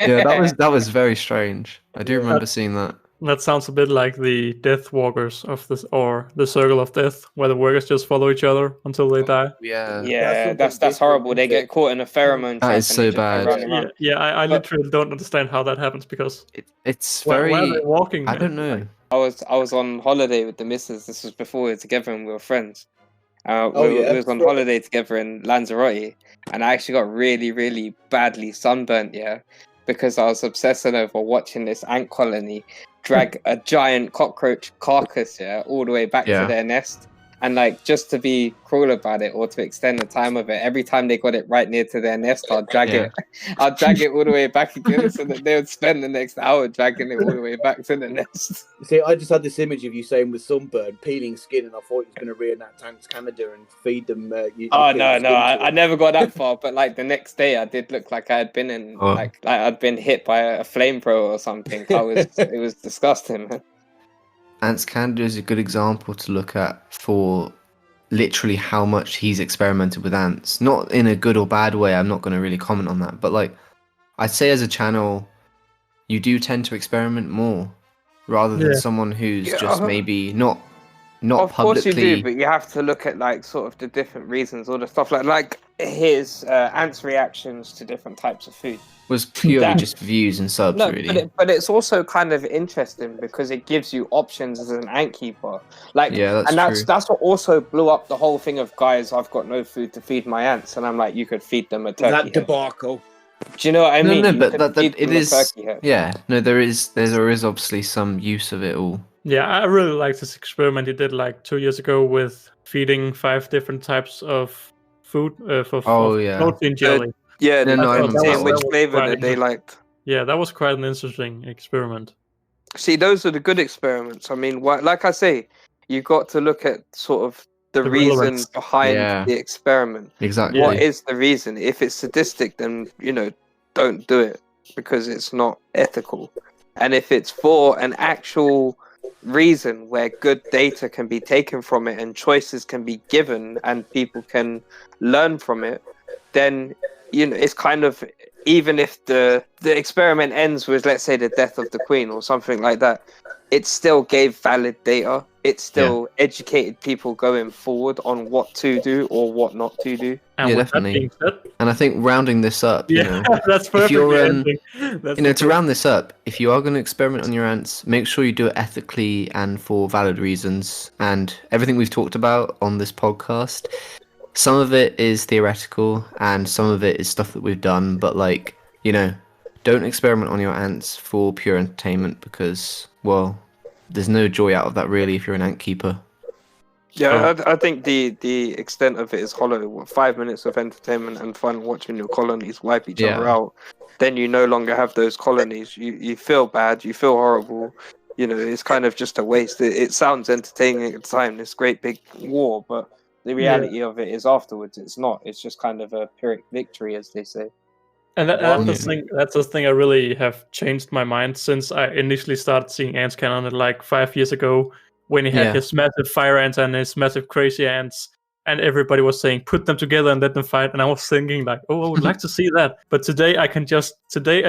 Yeah, that was very strange. I do remember seeing that. That sounds a bit like the Death Walkers of this, or the Circle of Death, where the workers just follow each other until they die. Yeah. Yeah, That's that's horrible. They something get caught in a pheromone That trap is and so they just go bad. round and round. I But- literally don't understand how that happens because It's where very. are they walking? I don't know. I was on holiday with the missus. This was before we were together and we were friends. We was on holiday together in Lanzarote, and I actually got really, really badly sunburnt. Yeah, because I was obsessing over watching this ant colony drag a giant cockroach carcass, all the way back to Yeah. their nest. And like, just to be cruel about it or to extend the time of it, every time they got it right near to their nest, I'd drag Yeah. it. I'd drag it all the way back again, so that they would spend the next hour dragging it all the way back to the nest. See, I just had this image of you saying with sunburn, peeling skin, and I thought you was going to reenact Tanks Canada and feed them. Oh no, I never got that far. But like the next day, I did look like I had been in like I'd been hit by a flamethrower or something. It was disgusting. Man. Ants Canada is a good example to look at for literally how much he's experimented with ants. Not in a good or bad way, I'm not going to really comment on that. But like, I'd say as a channel, you do tend to experiment more rather than someone who's just maybe not of course publicly. you do, but you have to look at like sort of the different reasons or the stuff like his ants' reactions to different types of food. Was purely just views and subs, No, really. but it's also kind of interesting because it gives you options as an ant keeper. Like, Yeah, that's true. that's what also blew up the whole thing of guys. I've got no food to feed my ants, and I'm like, you could feed them a turkey. That head. debacle. Do you know what I mean? No, You but could that feed it them a is. turkey head. Yeah, no, there is obviously some use of it all. Yeah, I really liked this experiment he did like 2 years ago with feeding 5 different types of food for protein jelly. Yeah, No, I I remember saying that which one. flavor Quite that they liked. Yeah, that was quite an interesting experiment. See, those are the good experiments. I mean, like I say, you got to look at sort of the reason relevance. behind Yeah. the experiment. Exactly. What is the reason? If it's sadistic, then don't do it because it's not ethical. And if it's for an actual reason where good data can be taken from it and choices can be given and people can learn from it, then it's kind of, even if the experiment ends with, let's say, the death of the queen or something like that, it still gave valid data. It still educated people going forward on what to do or what not to do. And Yeah, with definitely. that being said, And I think rounding this up, that's perfect. to round this up, if you are going to experiment on your ants, make sure you do it ethically and for valid reasons. And everything we've talked about on this podcast, some of it is theoretical and some of it is stuff that we've done. But don't experiment on your ants for pure entertainment because, well, there's no joy out of that really if you're an ant keeper. Yeah, I think the extent of it is hollow. 5 minutes of entertainment and fun watching your colonies wipe each other out. Then you no longer have those colonies. You feel bad. You feel horrible. It's kind of just a waste. It sounds entertaining at the time, this great big war, but the reality of it is afterwards, it's not. It's just kind of a Pyrrhic victory, as they say. And that's the thing. That's the thing. I really have changed my mind since I initially started seeing Ants Cannon like 5 years ago, when he had his massive fire ants and his massive crazy ants, and everybody was saying put them together and let them fight. And I was thinking like, oh, I would like to see that. But today I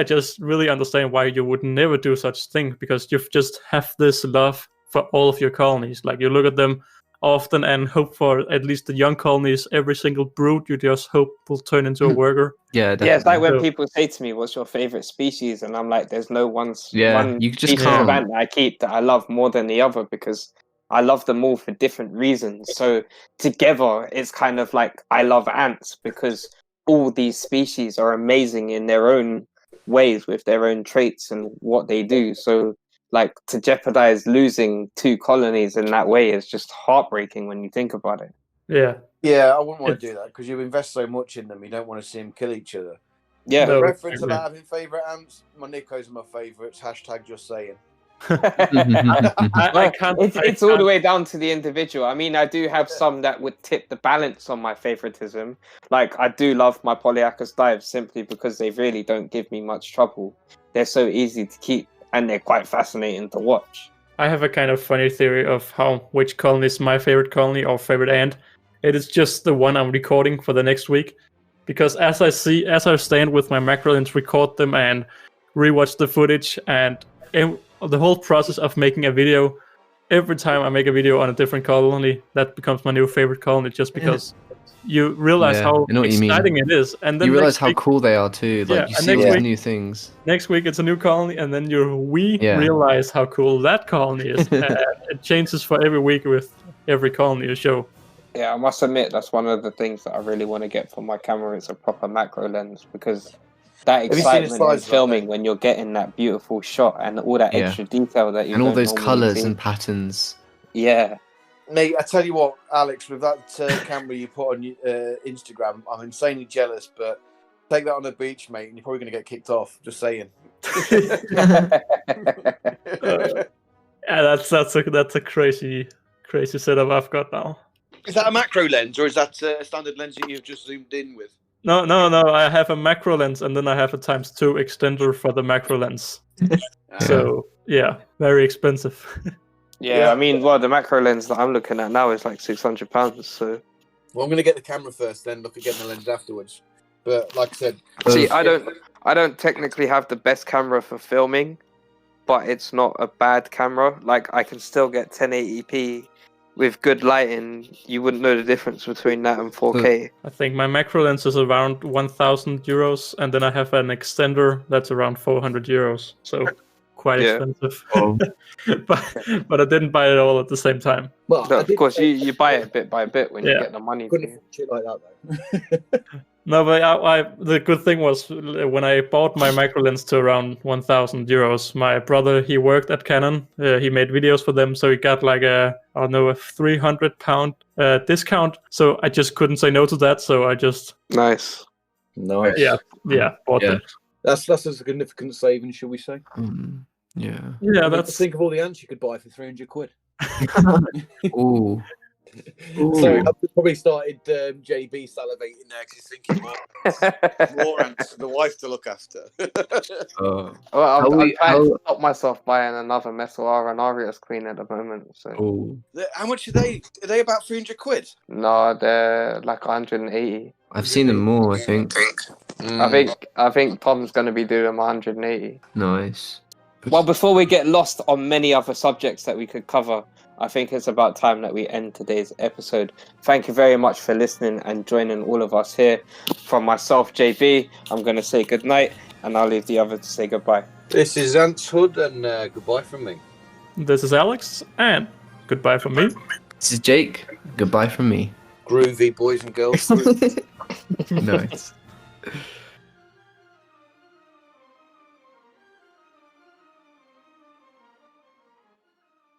just really understand why you would never do such thing, because you just have this love for all of your colonies. Like you look at them often and hope for at least the young colonies. Every single brood you just hope will turn into a worker. Yeah, definitely. Yeah, it's like when people say to me, "What's your favorite species?" and I'm like, "There's no one you just species can't. of ant that I keep that I love more than the other because I love them all for different reasons." So together, it's kind of like I love ants because all these species are amazing in their own ways with their own traits and what they do. So, like, to jeopardize losing 2 colonies in that way is just heartbreaking when you think about it. Yeah. Yeah, I wouldn't want to do that because you invest so much in them. You don't want to see them kill each other. Yeah. No. Reference about having favourite ants. My Nikos are my favourites. Hashtag just saying. I can't. It's all the way down to the individual. I mean, I do have some that would tip the balance on my favoritism. Like, I do love my Polyacus dives simply because they really don't give me much trouble. They're so easy to keep, and they're quite fascinating to watch. I have a kind of funny theory of which colony is my favorite colony or favorite ant. It is just the one I'm recording for the next week, because as I stand with my macro lens, record them and rewatch the footage, and the whole process of making a video, every time I make a video on a different colony, that becomes my new favorite colony, just because you realize how exciting it is. And then you realize how cool they are too. Like, you see all these new things. Next week it's a new colony, and then realize how cool that colony is. It changes for every week with every colony you show. Yeah, I must admit that's one of the things that I really want to get for my camera is a proper macro lens, because that excitement in filming when you're getting that beautiful shot and all that extra detail that you and all those colours and patterns. Yeah. Mate, I tell you what, Alex, with that camera you put on Instagram, I'm insanely jealous, but take that on the beach, mate, and you're probably going to get kicked off. Just saying. That's a crazy setup I've got now. Is that a macro lens, or is that a standard lens that you've just zoomed in with? No. I have a macro lens, and then I have a ×2 extender for the macro lens. So yeah, very expensive. Yeah, I mean, the macro lens that I'm looking at now is like £600. So, well, I'm going to get the camera first, then look at getting the lens afterwards. But like I said, see, I don't technically have the best camera for filming, but it's not a bad camera. Like, I can still get 1080p. With good lighting, you wouldn't know the difference between that and 4K. I think my macro lens is around €1,000, and then I have an extender that's around €400. So quite expensive. Oh. but I didn't buy it all at the same time. Well, no, of course, you buy it bit by bit when you get the money. Couldn't shit like that though. No, but the good thing was when I bought my macro lens to around €1,000, my brother, he worked at Canon. He made videos for them, so he got like a £300 discount. So I just couldn't say no to that. So I just nice. Yeah, bought it. That's a significant saving, shall we say? Yeah. That's. Think of all the ants you could buy for £300. Ooh. So I've probably started JB salivating there because he's thinking more ants for the wife to look after. Well, I'm trying to stop myself buying another Metal Arenarius queen at the moment. So how much are they? Are they about £300? No, they're like 180. I've seen them more, I think. I think Tom's going to be doing 180. Nice. Well, before we get lost on many other subjects that we could cover, I think it's about time that we end today's episode. Thank you very much for listening and joining all of us here. From myself, JB, I'm going to say goodnight, and I'll leave the other to say goodbye. This is Ants Hood, and goodbye from me. This is Alex, and goodbye from me. This is Jake. Goodbye from me. Groovy, boys and girls. Nice.